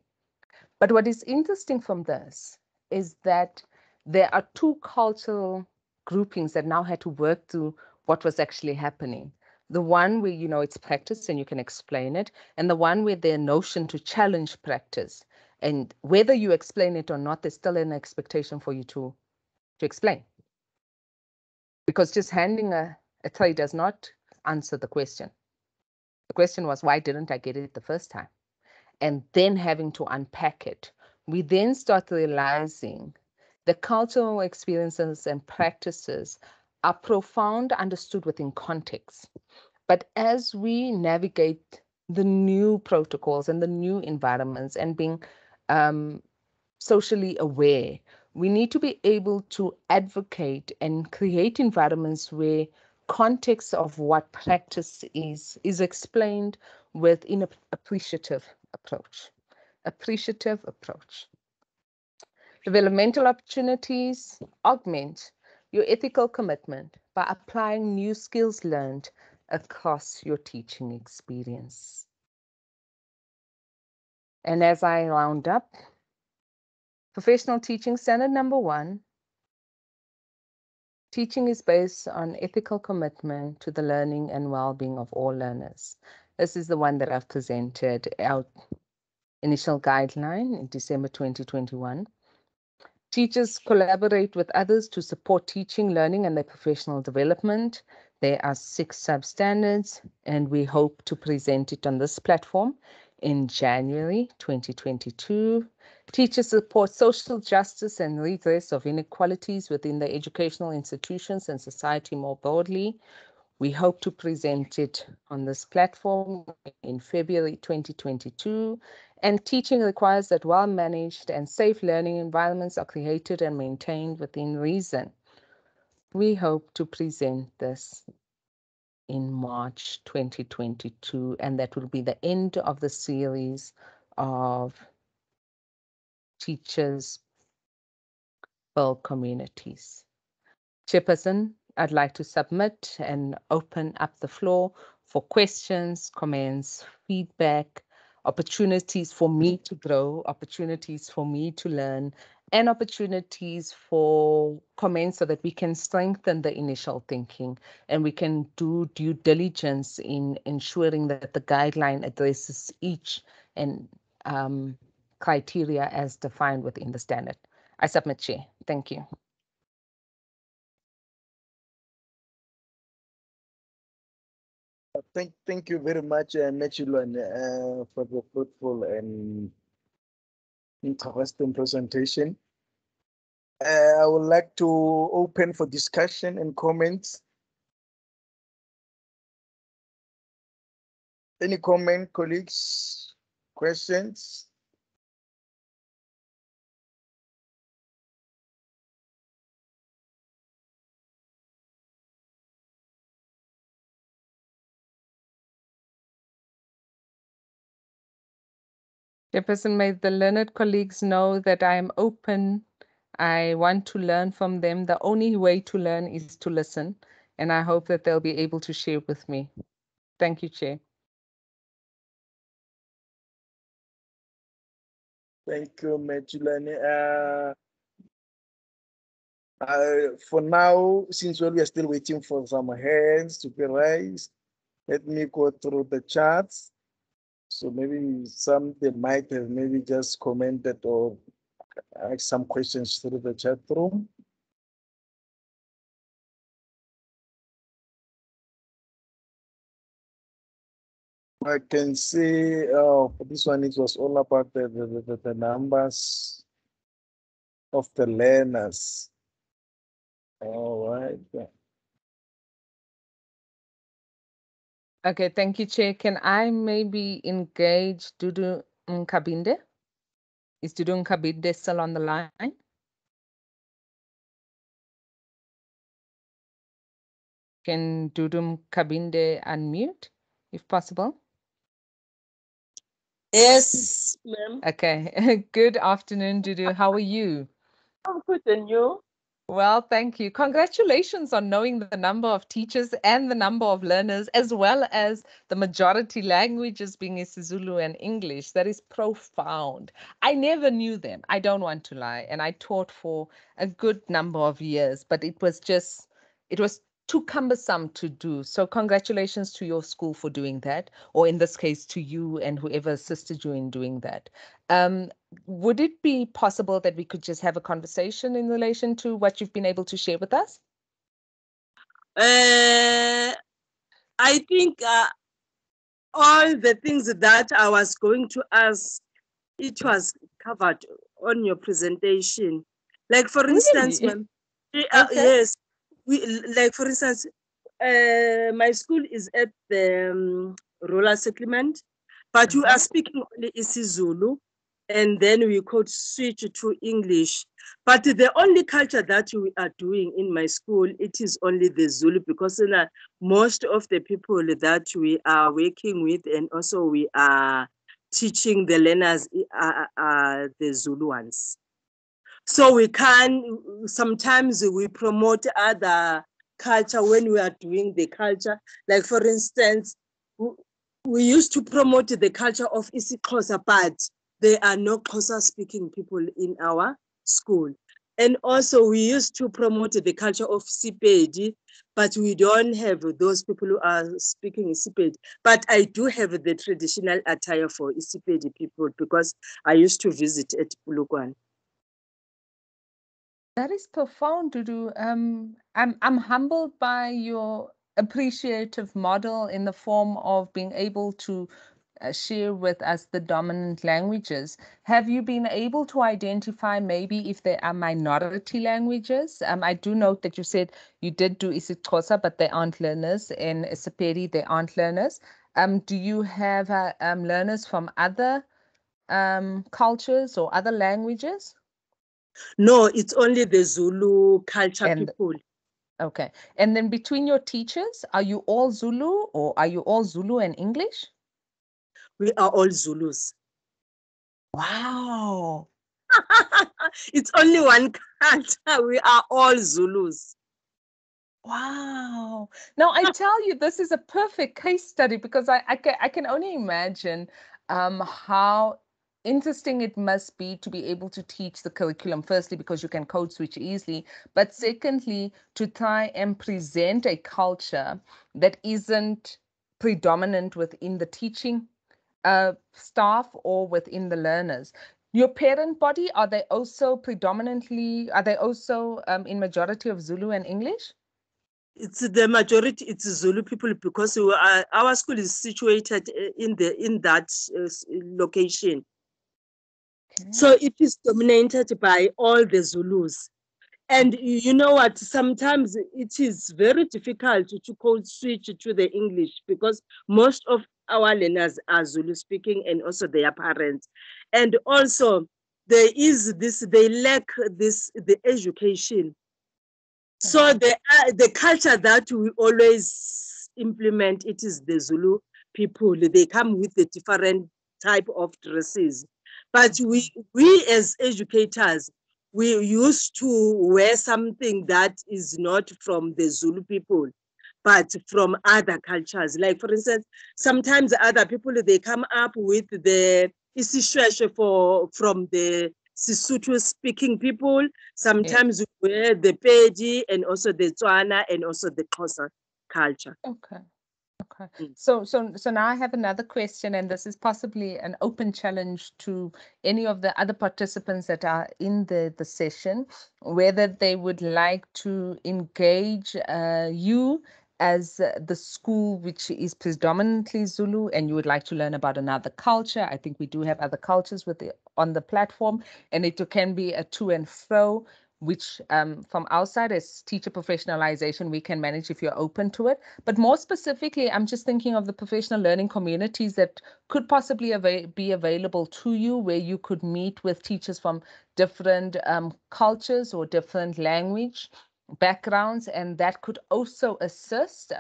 But what is interesting from this is that there are two cultural groupings that now had to work through what was actually happening. The one where, you know, it's practice and you can explain it, and the one where their notion to challenge practice. And whether you explain it or not, there's still an expectation for you to explain. Because just handing a tray does not answer the question. The question was, why didn't I get it the first time? And then having to unpack it. We then start realizing the cultural experiences and practices are profound, understood within context. But as we navigate the new protocols and the new environments and being socially aware, we need to be able to advocate and create environments where context of what practice is explained within an appreciative approach. Appreciative approach. Developmental opportunities augment your ethical commitment by applying new skills learned across your teaching experience. And as I round up, professional teaching standard number 1, teaching is based on ethical commitment to the learning and well-being of all learners. This is the one that I've presented, our initial guideline in December 2021. Teachers collaborate with others to support teaching, learning, and their professional development. There are 6 substandards, and we hope to present it on this platform in January 2022. Teachers support social justice and redress of inequalities within the educational institutions and society more broadly. We hope to present it on this platform in February 2022. And teaching requires that well-managed and safe learning environments are created and maintained within reason. We hope to present this in March 2022, and that will be the end of the series of teachers' build communities. Chairperson, I'd like to submit and open up the floor for questions, comments, feedback, opportunities for me to grow, opportunities for me to learn, and opportunities for comments so that we can strengthen the initial thinking and we can do due diligence in ensuring that the guideline addresses each and criteria as defined within the standard. I submit, Chair. Thank you. Thank you very much, Mechulwane, for the fruitful and interesting presentation. I would like to open for discussion and comments. Any comment, colleagues? Questions? Chairperson, may the learned colleagues know that I am open. I want to learn from them. The only way to learn is to listen, and I hope that they'll be able to share with me. Thank you, Chair. Thank you, Mechulane. For now, since we are still waiting for some hands to be raised, let me go through the charts. So maybe some they might have maybe just commented or asked some questions through the chat room. I can see for this one, it was all about the numbers of the learners. All right. Okay, thank you, Chair. Can I maybe engage Dudu Nkabinde? Is Dudu Nkabinde still on the line? Can Dudu Nkabinde unmute, if possible? Yes, ma'am. Okay. Good afternoon, Dudu. How are you? I'm good, and you? Well, thank you. Congratulations on knowing the number of teachers and the number of learners, as well as the majority languages being isiZulu and English. That is profound. I never knew them. I don't want to lie. And I taught for a good number of years, but it was too cumbersome to do. So congratulations to your school for doing that, or in this case, to you and whoever assisted you in doing that. Would it be possible that we could just have a conversation in relation to what you've been able to share with us? I think all the things that I was going to ask, it was covered on your presentation. Like, for instance, Really? ma'am, Okay. yes, like, for instance, my school is at the rural settlement, but you are speaking only isiZulu, and then we could switch to English. But the only culture that we are doing in my school, it is only the Zulu, because most of the people that we are working with and also we are teaching the learners are the Zulu ones. So we can, sometimes we promote other culture when we are doing the culture. Like, for instance, we used to promote the culture of isiXhosa, but there are no Xhosa speaking people in our school. And also we used to promote the culture of Sepedi, but we don't have those people who are speaking Sepedi. But I do have the traditional attire for Sepedi people, because I used to visit at Polokwane. That is profound, Dudu. I'm humbled by your appreciative model in the form of being able to share with us the dominant languages. Have you been able to identify maybe if there are minority languages? I do note that you said you did do isiXhosa, but they aren't learners. In Sepedi, they aren't learners. Do you have learners from other cultures or other languages? No, it's only the Zulu culture And people. Okay. And then between your teachers, are you all Zulu or are you all Zulu and English? We are all Zulus. Wow. It's only one culture. We are all Zulus. Wow. Now, I tell you, this is a perfect case study because I can only imagine how interesting it must be to be able to teach the curriculum, firstly, because you can code switch easily, but secondly, to try and present a culture that isn't predominant within the teaching staff or within the learners. Your parent body, are they also in majority of Zulu and English? It's the majority. It's Zulu people because our school is situated in that location. Okay. So it is dominated by all the Zulus. And you know what? Sometimes it is very difficult to code switch to the English because most of our learners are Zulu speaking and also their parents. And also there is this, they lack the education. So the culture that we always implement, it is the Zulu people. They come with the different type of dresses. But we as educators, we used to wear something that is not from the Zulu people, but from other cultures. Like, for instance, sometimes other people, they come up with the isishweshe from the Sesotho speaking people. Sometimes we wear the Pedi and also the Tswana and also the Xhosa culture. Okay. Okay. So now I have another question, and this is possibly an open challenge to any of the other participants that are in the session, whether they would like to engage you as the school, which is predominantly Zulu, and you would like to learn about another culture. I think we do have other cultures on the platform, and it can be a to and fro, which from our side as teacher professionalization, we can manage if you're open to it. But more specifically, I'm just thinking of the professional learning communities that could possibly be available to you, where you could meet with teachers from different cultures or different language backgrounds, and that could also assist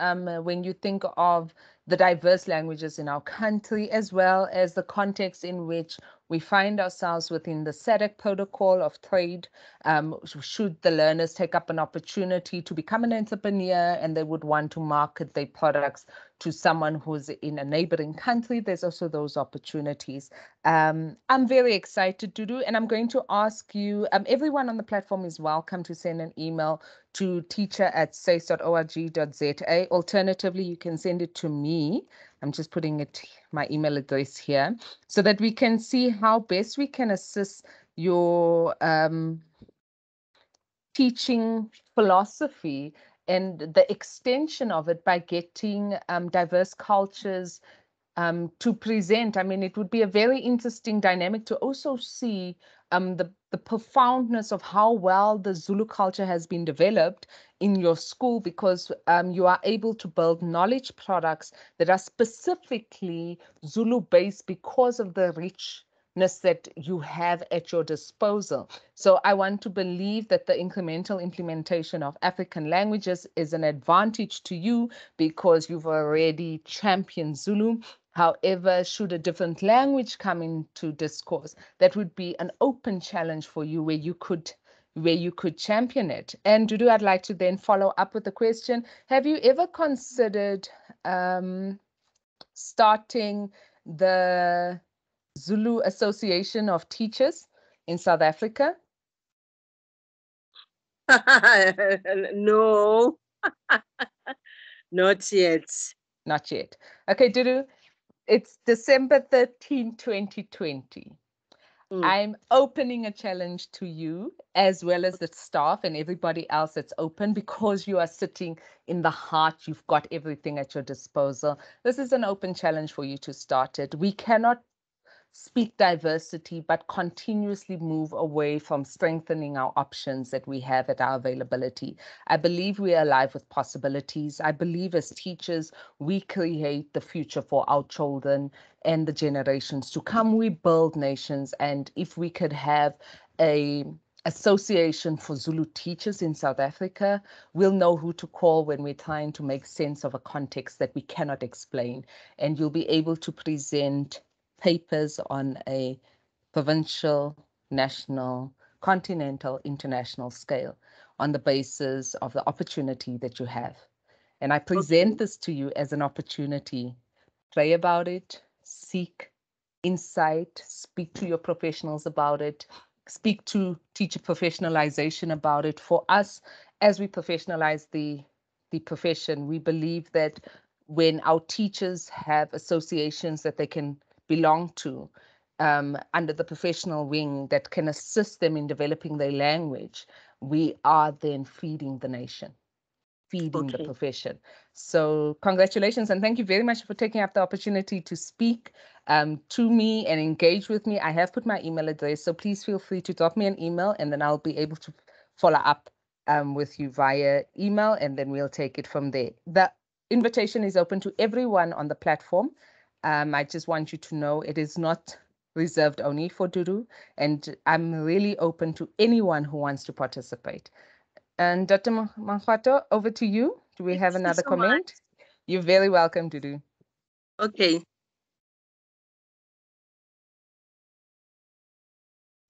when you think of the diverse languages in our country, as well as the context in which we find ourselves within the SADC protocol of trade. Should the learners take up an opportunity to become an entrepreneur and they would want to market their products to someone who's in a neighboring country, there's also those opportunities. I'm very excited to do, and I'm going to ask you, everyone on the platform is welcome to send an email to teacher@sace.org.za. Alternatively, you can send it to me. I'm just putting my email address here so that we can see how best we can assist your teaching philosophy and the extension of it by getting diverse cultures to present. I mean, it would be a very interesting dynamic to also see the profoundness of how well the Zulu culture has been developed in your school, because you are able to build knowledge products that are specifically Zulu-based because of the richness that you have at your disposal. So I want to believe that the incremental implementation of African languages is an advantage to you because you've already championed Zulu. However, should a different language come into discourse, that would be an open challenge for you where you could champion it. And Dudu, I'd like to then follow up with the question, have you ever considered starting the Zulu Association of Teachers in South Africa? No, not yet. Not yet. Okay, Dudu, it's December 13, 2020. I'm opening a challenge to you as well as the staff and everybody else that's open, because you are sitting in the heart. You've got everything at your disposal. This is an open challenge for you to start it. We cannot speak diversity, but continuously move away from strengthening our options that we have at our availability. I believe we are alive with possibilities. I believe as teachers, we create the future for our children and the generations to come. We build nations. And if we could have a Association for Zulu Teachers in South Africa. We'll know who to call when we're trying to make sense of a context that we cannot explain. And you'll be able to present papers on a provincial, national, continental, international scale on the basis of the opportunity that you have. And I present this to you as an opportunity. Pray about it, seek insight, speak to your professionals about it, speak to teacher professionalization about it. For us, as we professionalize the profession, we believe that when our teachers have associations that they can belong to under the professional wing that can assist them in developing their language, we are then feeding the nation, feeding the profession. So congratulations, and thank you very much for taking up the opportunity to speak to me and engage with me. I have put my email address, so please feel free to drop me an email, and then I'll be able to follow up with you via email, and then we'll take it from there. The invitation is open to everyone on the platform. I just want you to know it is not reserved only for Dudu, and I'm really open to anyone who wants to participate. And Dr. Mangwato, over to you. Do we have another comment? You're very welcome, Dudu. Okay.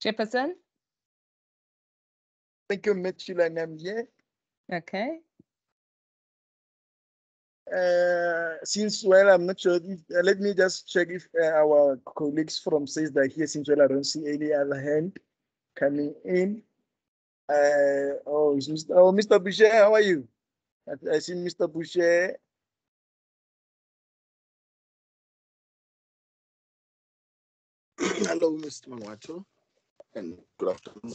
Jefferson? Thank you, Mitchell, and I'm here. Okay. Since, well, I'm not sure. If, let me just check if our colleagues from SAIS are here, since, well, I don't see any other hand coming in. Mr. Boucher, how are you? I see Mr. Boucher. Hello, Mr. Mangwato, and good afternoon.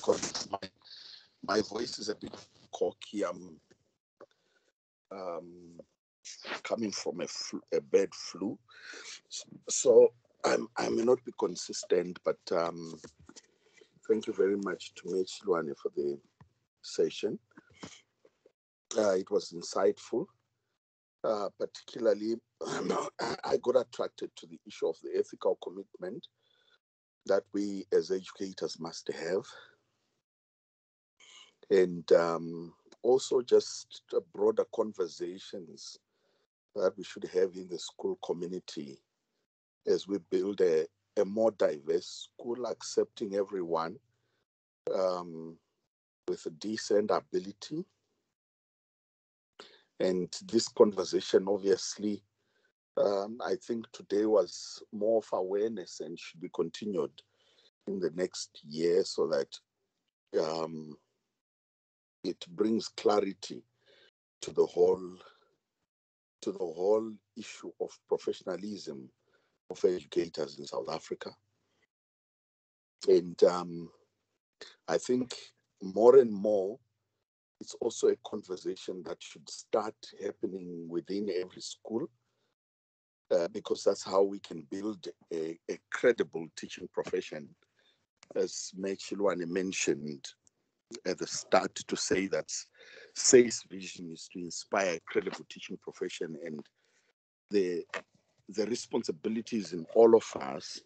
My voice is a bit cocky. I'm coming from a bad flu, so I may not be consistent. But thank you very much to Mitch Luane for the session. It was insightful. Particularly, I got attracted to the issue of the ethical commitment that we as educators must have. And also just broader conversations that we should have in the school community as we build a more diverse school, accepting everyone with a decent ability. And this conversation, obviously, I think today was more of awareness and should be continued in the next year so that it brings clarity to the whole issue of professionalism of educators in South Africa. And I think more and more, it's also a conversation that should start happening within every school, because that's how we can build a credible teaching profession. As Mechilwane mentioned at the start, to say that SAI's vision is to inspire a credible teaching profession, and the responsibilities in all of us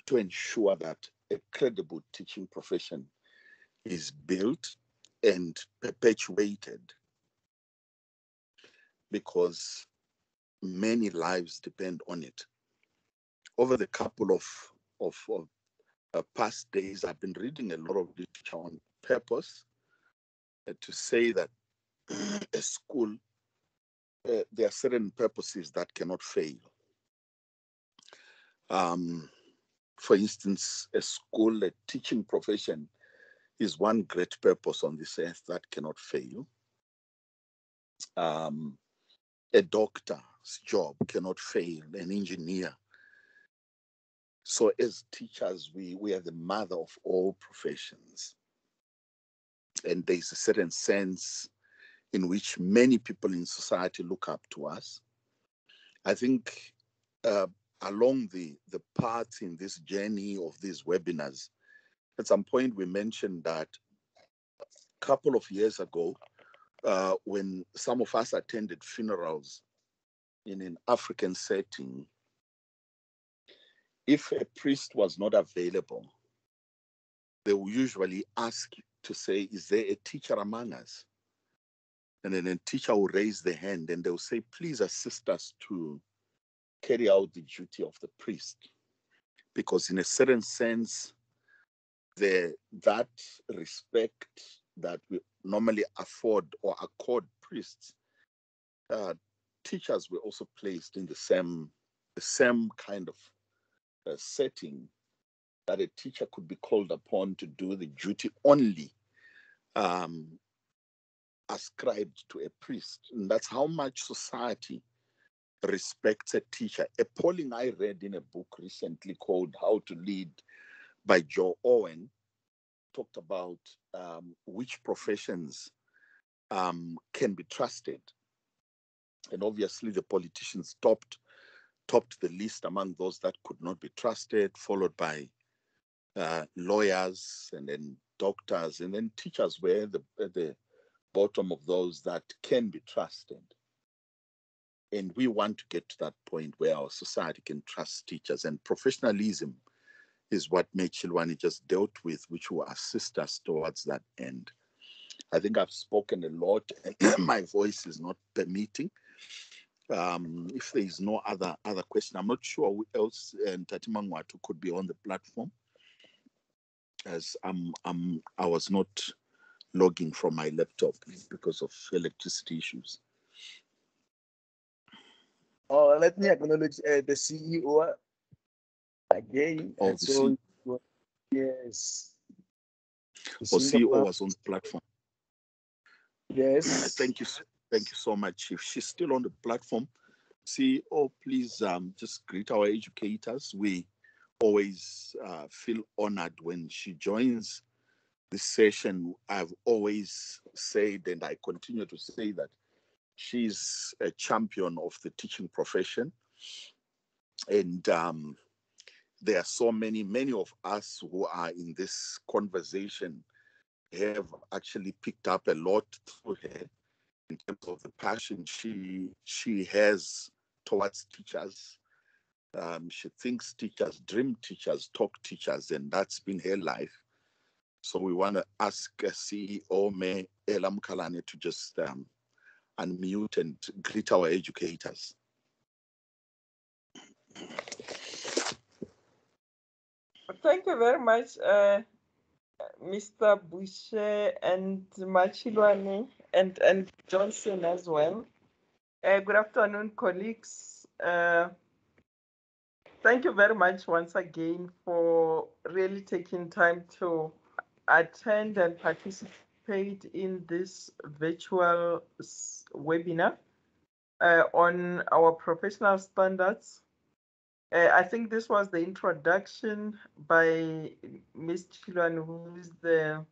to ensure that a credible teaching profession is built and perpetuated, because many lives depend on it. Over the couple of past days, I've been reading a lot of literature on purpose, to say that a school, there are certain purposes that cannot fail. For instance, a school, a teaching profession is one great purpose on this earth that cannot fail. A doctor's job cannot fail, an engineer. So as teachers, we are the mother of all professions. And there's a certain sense in which many people in society look up to us. I think along the path in this journey of these webinars, at some point we mentioned that a couple of years ago, when some of us attended funerals in an African setting, if a priest was not available, they will usually ask to say, is there a teacher among us? And then a teacher will raise their hand and they'll say, please assist us to carry out the duty of the priest. Because in a certain sense, that respect that we normally afford or accord priests, teachers were also placed in the same kind of setting, that a teacher could be called upon to do the duty only ascribed to a priest. And that's how much society respects a teacher. A polling I read in a book recently called How to Lead by Joe Owen talked about which professions can be trusted. And obviously the politicians topped the list among those that could not be trusted, followed by lawyers, and then doctors, and then teachers were at the bottom of those that can be trusted. And we want to get to that point where our society can trust teachers, and professionalism is what Chilwani just dealt with, which will assist us towards that end. I think I've spoken a lot and my voice is not permitting. If there is no other question, I'm not sure who else and Tatimangwatu could be on the platform, as I was not logging from my laptop because of electricity issues. Oh, let me acknowledge the CEO again. Oh, so yes, the CEO was on the platform. Yes. Thank you so much. If she's still on the platform, CEO, please just greet our educators. We always feel honored when she joins this session. I've always said, and I continue to say, that she's a champion of the teaching profession. And there are so many of us who are in this conversation have actually picked up a lot through her in terms of the passion she has towards teachers. She thinks teachers, dream teachers, talk teachers, and that's been her life. So we want to ask CEO May Elam Kalane to just unmute and greet our educators. Thank you very much, Mr. Boucher and Machilwane and Johnson as well. Good afternoon, colleagues. Thank you very much once again for really taking time to attend and participate in this virtual webinar on our professional standards. I think this was the introduction by Ms. Chilwan, who is the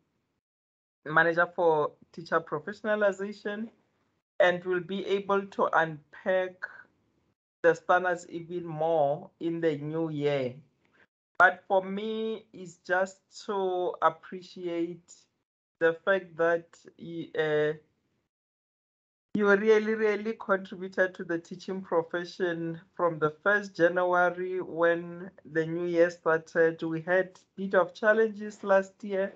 manager for teacher professionalization, and will be able to unpack the standards even more in the new year. But for me, it's just to appreciate the fact that you really contributed to the teaching profession from the 1st January when the new year started. We had a bit of challenges last year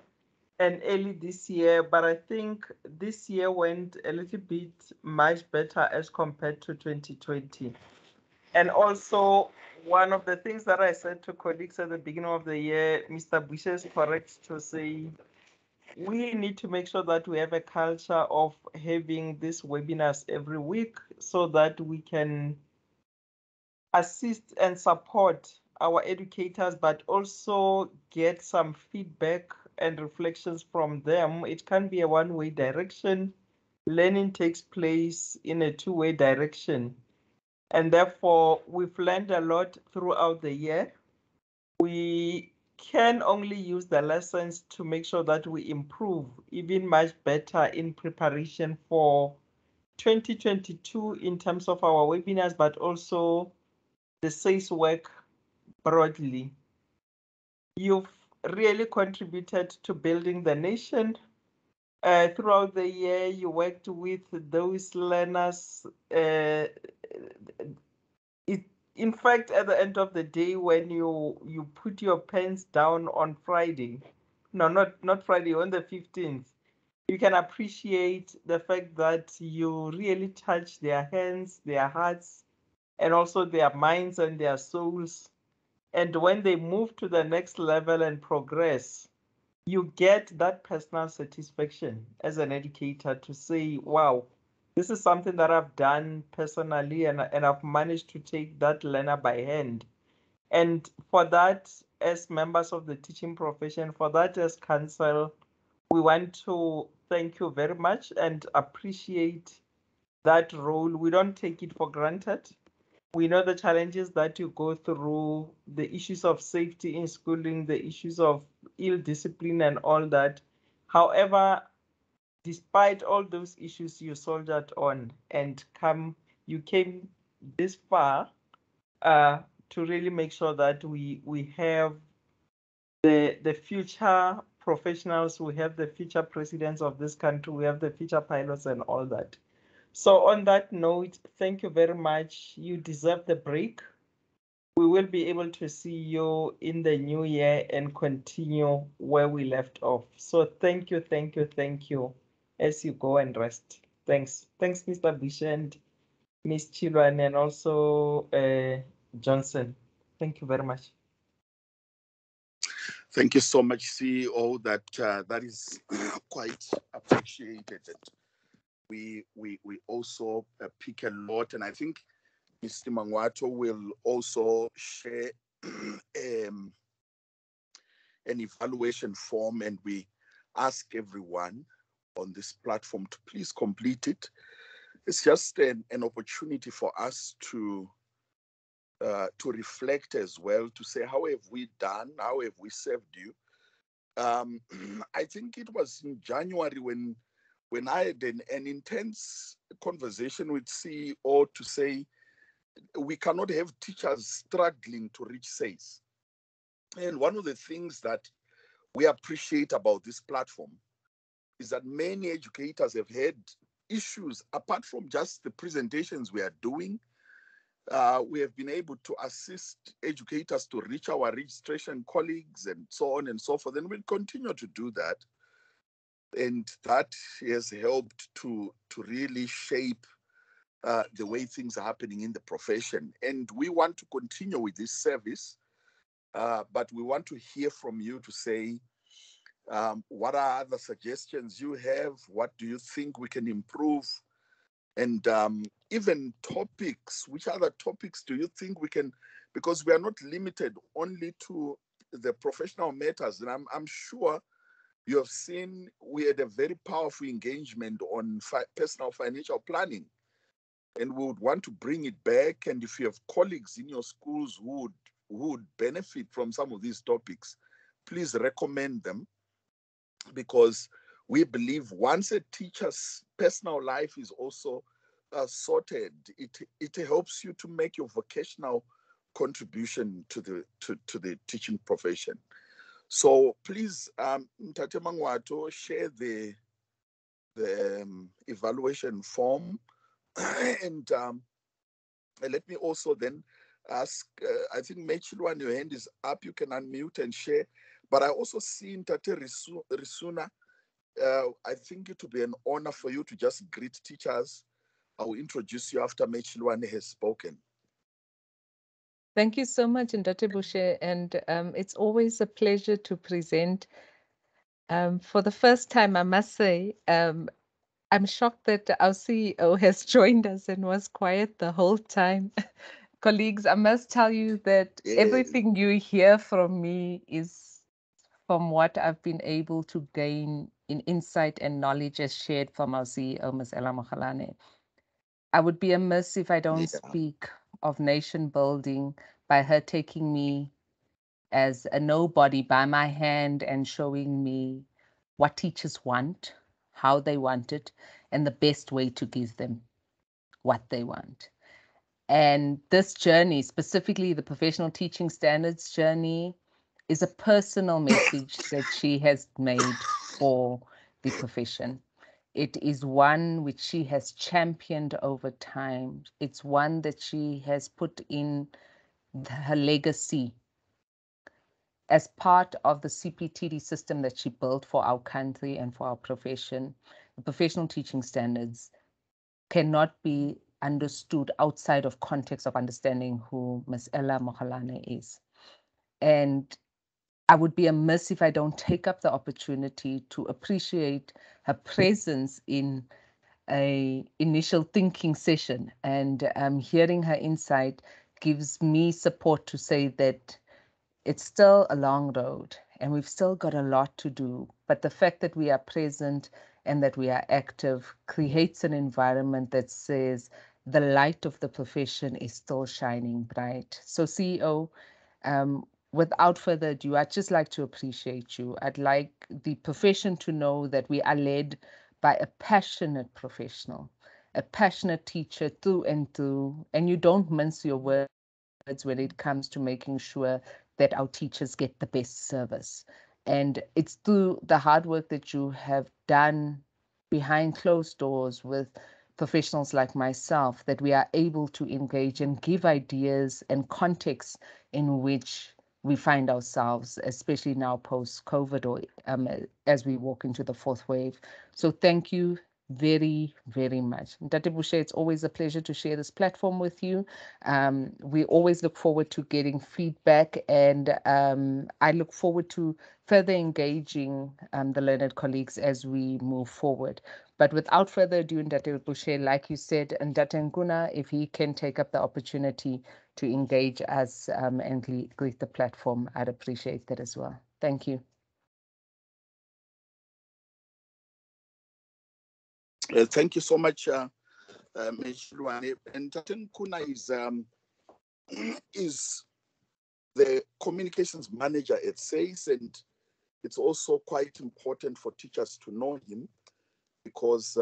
and early this year, but I think this year went a little bit much better as compared to 2020. And also, one of the things that I said to colleagues at the beginning of the year, Mr. Boucher is correct to say, we need to make sure that we have a culture of having these webinars every week so that we can assist and support our educators, but also get some feedback and reflections from them. It can be a one-way direction. Learning takes place in a two-way direction. And therefore, we've learned a lot throughout the year. We can only use the lessons to make sure that we improve even much better in preparation for 2022 in terms of our webinars, but also the SACE work broadly. You've really contributed to building the nation. Throughout the year, you worked with those learners. In fact, at the end of the day, when you put your pens down on Friday, no, not Friday, on the 15th, you can appreciate the fact that you really touch their hands, their hearts, and also their minds and their souls. And when they move to the next level and progress, you get that personal satisfaction as an educator to say, wow, this is something that I've done personally, and I've managed to take that learner by hand. And for that, as members of the teaching profession, for that as council, we want to thank you very much and appreciate that role. We don't take it for granted. We know the challenges that you go through, the issues of safety in schooling, the issues of ill discipline and all that. However, despite all those issues, you soldiered on and you came this far to really make sure that we have the future professionals, we have the future presidents of this country, we have the future pilots and all that. So on that note, thank you very much. You deserve the break. We will be able to see you in the new year and continue where we left off. So thank you, thank you, thank you as you go and rest. Thanks. Thanks, Mr. Bush and Ms. Chilwan and also Johnson. Thank you very much. Thank you so much, CEO. That is quite appreciated. We also pick a lot, and I think Mr. Mangwato will also share an evaluation form, and we ask everyone on this platform to please complete it. It's just an opportunity for us to reflect as well, to say, how have we done? How have we served you? I think it was in January when I had an intense conversation with CEO to say, we cannot have teachers struggling to reach SACE. And one of the things that we appreciate about this platform is that many educators have had issues apart from just the presentations we are doing. We have been able to assist educators to reach our registration colleagues and so on and so forth, and we'll continue to do that. And that has helped to really shape the way things are happening in the profession. And we want to continue with this service, but we want to hear from you to say, what are other suggestions you have? What do you think we can improve? And even topics, which other topics do you think we can, because we are not limited only to the professional matters. And I'm sure you have seen we had a very powerful engagement on personal financial planning. And we would want to bring it back. And if you have colleagues in your schools who would benefit from some of these topics, please recommend them, because we believe once a teacher's personal life is also sorted, it helps you to make your vocational contribution to the teaching profession. So please, Mtate Mangwato, share the evaluation form. And let me also then ask, I think Mechilwan, your hand is up, you can unmute and share. But I also see Tate Risuna, I think it would be an honor for you to just greet teachers. I will introduce you after Mechilwan has spoken. Thank you so much, Ndate Bushe, and it's always a pleasure to present. For the first time, I must say, I'm shocked that our CEO has joined us and was quiet the whole time. Colleagues, I must tell you that everything you hear from me is from what I've been able to gain in insight and knowledge as shared from our CEO, Ms. Ella Mogalane. I would be amiss if I don't speak of nation building by her taking me as a nobody by my hand and showing me what teachers want, how they want it, and the best way to give them what they want. And this journey, specifically the professional teaching standards journey, is a personal message that she has made for the profession. It is one which she has championed over time. It's one that she has put in her legacy as part of the CPTD system that she built for our country and for our profession, the professional teaching standards cannot be understood outside of context of understanding who Ms. Ella Mogalane is. And I would be amiss if I don't take up the opportunity to appreciate her presence in an initial thinking session. And hearing her insight gives me support to say that it's still a long road and we've still got a lot to do. But the fact that we are present and that we are active creates an environment that says the light of the profession is still shining bright. So CEO, without further ado, I'd just like to appreciate you. I'd like the profession to know that we are led by a passionate professional, a passionate teacher through and through, and you don't mince your words when it comes to making sure that our teachers get the best service. And it's through the hard work that you have done behind closed doors with professionals like myself that we are able to engage and give ideas and context in which we find ourselves, especially now post-COVID or as we walk into the fourth wave. So thank you very, very much. Ntate Bushe, it's always a pleasure to share this platform with you. We always look forward to getting feedback, and I look forward to further engaging the learned colleagues as we move forward. But without further ado, Ntate Bushe, like you said, Ntate Nguna, if he can take up the opportunity to engage us and greet the platform, I'd appreciate that as well. Thank you. Thank you so much, Meshilwane. And Taten Kuna is the communications manager at SACE, and it's also quite important for teachers to know him because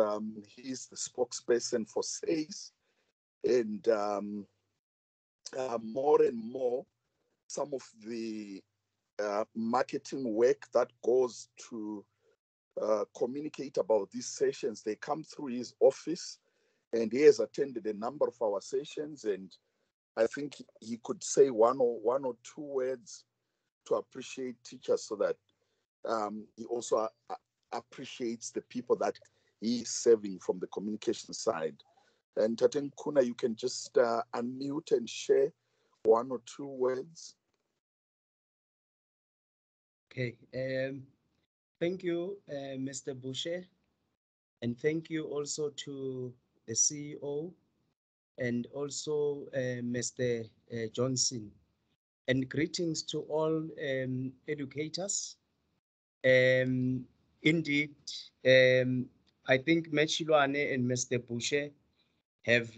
he's the spokesperson for SACE, and more and more, some of the marketing work that goes to communicate about these sessions, they come through his office, and he has attended a number of our sessions, and I think he could say one or two words to appreciate teachers so that he also appreciates the people that he is serving from the communication side. And Taten Kuna, you can just unmute and share one or two words. Okay, thank you, Mr. Bushe, and thank you also to the CEO and also Mr. Johnson, and greetings to all educators. Indeed, I think Meshilwane and Mr. Bushe have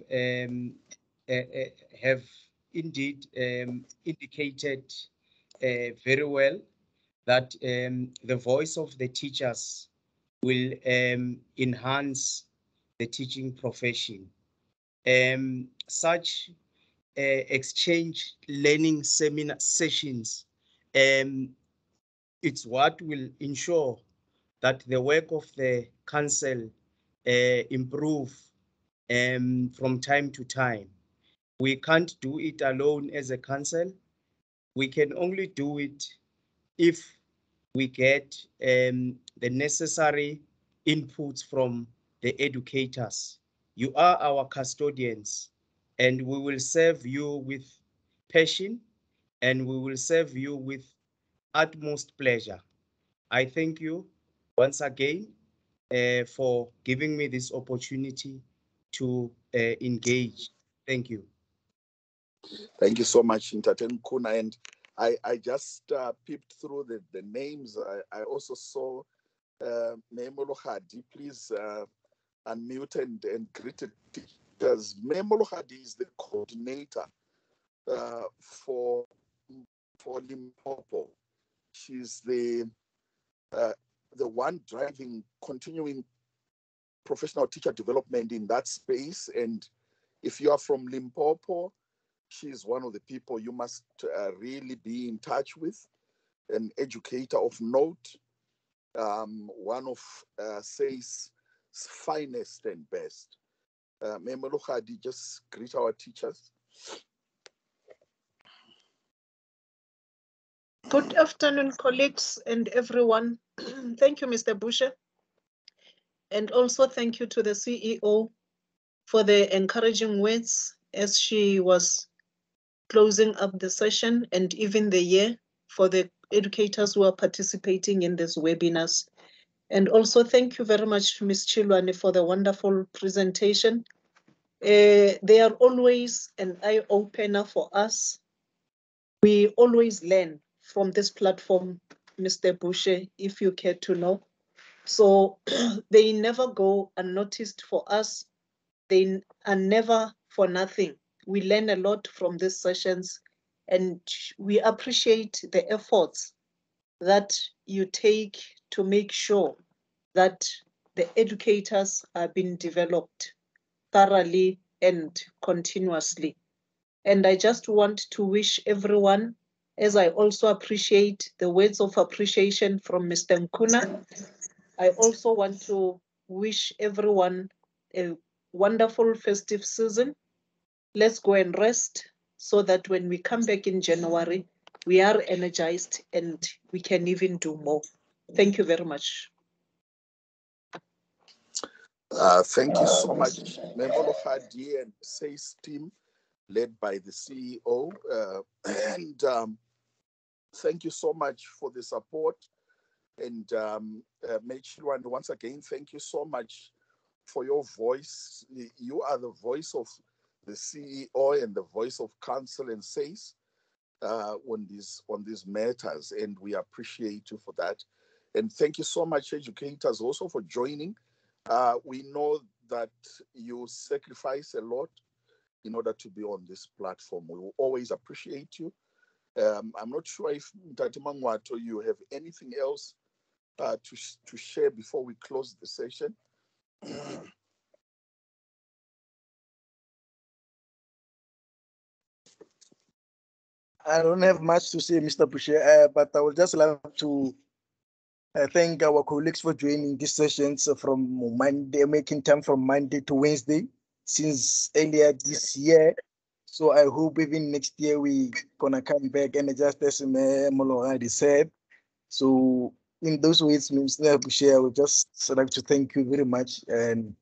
indeed indicated very well that the voice of the teachers will enhance the teaching profession. Such exchange learning seminar sessions, it's what will ensure that the work of the council improve from time to time. We can't do it alone as a council. We can only do it if we get the necessary inputs from the educators. You are our custodians, and we will serve you with passion, and we will serve you with utmost pleasure. I thank you once again for giving me this opportunity to engage. Thank you. Thank you so much, Ntaten Kuna. And I just peeped through the names. I also saw Memolo Hadi. Please unmute and greet the teachers. Memolo Hadi is the coordinator for Limpopo. She's the one driving continuing professional teacher development in that space. And if you are from Limpopo, she's one of the people you must really be in touch with, an educator of note, one of SACE's finest and best. Memolo Hadi, just greet our teachers. Good afternoon, colleagues and everyone. Thank you, Mr. Bushe. And also thank you to the CEO for the encouraging words as she was closing up the session and even the year for the educators who are participating in these webinars. And also thank you very much, Ms. Chilwane, for the wonderful presentation. They are always an eye-opener for us. We always learn from this platform, Mr. Bushe, if you care to know. So they never go unnoticed for us. They are never for nothing. We learn a lot from these sessions, and we appreciate the efforts that you take to make sure that the educators are being developed thoroughly and continuously. And I just want to wish everyone, as I also appreciate the words of appreciation from Mr. Nkuna, I also want to wish everyone a wonderful festive season. Let's go and rest so that when we come back in January, we are energized and we can even do more. Thank you very much. Thank you so much, member of RD and SACE team, led by the CEO. Thank you so much for the support. And Mechilwane, once again, thank you so much for your voice. You are the voice of the CEO and the voice of council and SACE on these matters, and we appreciate you for that. And thank you so much, educators, also for joining. We know that you sacrifice a lot in order to be on this platform. We will always appreciate you. I'm not sure if Mtati Mangwato, you have anything else to share before we close the session. I don't have much to say, Mr. Bushe, but I would just like to thank our colleagues for joining these sessions from Monday, making time from Monday to Wednesday since earlier this year. So I hope even next year we gonna come back and just as Molo already said. So in those ways, Mr. Bushe, I would just like to thank you very much and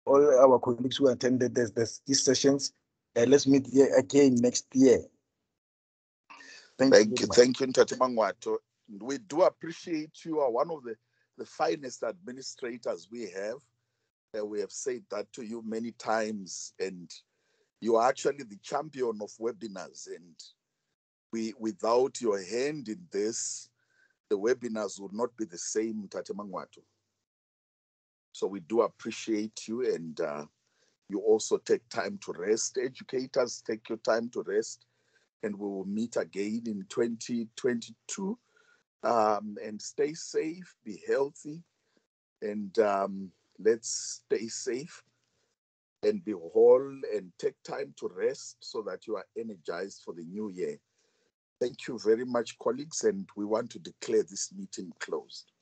all our colleagues who attended these sessions. Let's meet here again next year. Thank you, Ntati Mangwato. We do appreciate you. Are one of the finest administrators we have. We have said that to you many times, and you are actually the champion of webinars. And without your hand in this, the webinars would not be the same, Ntati Mangwato. So we do appreciate you, and you also take time to rest. Educators, take your time to rest, and we will meet again in 2022. And stay safe, be healthy, and let's stay safe and be whole and take time to rest so that you are energized for the new year. Thank you very much, colleagues, and we want to declare this meeting closed.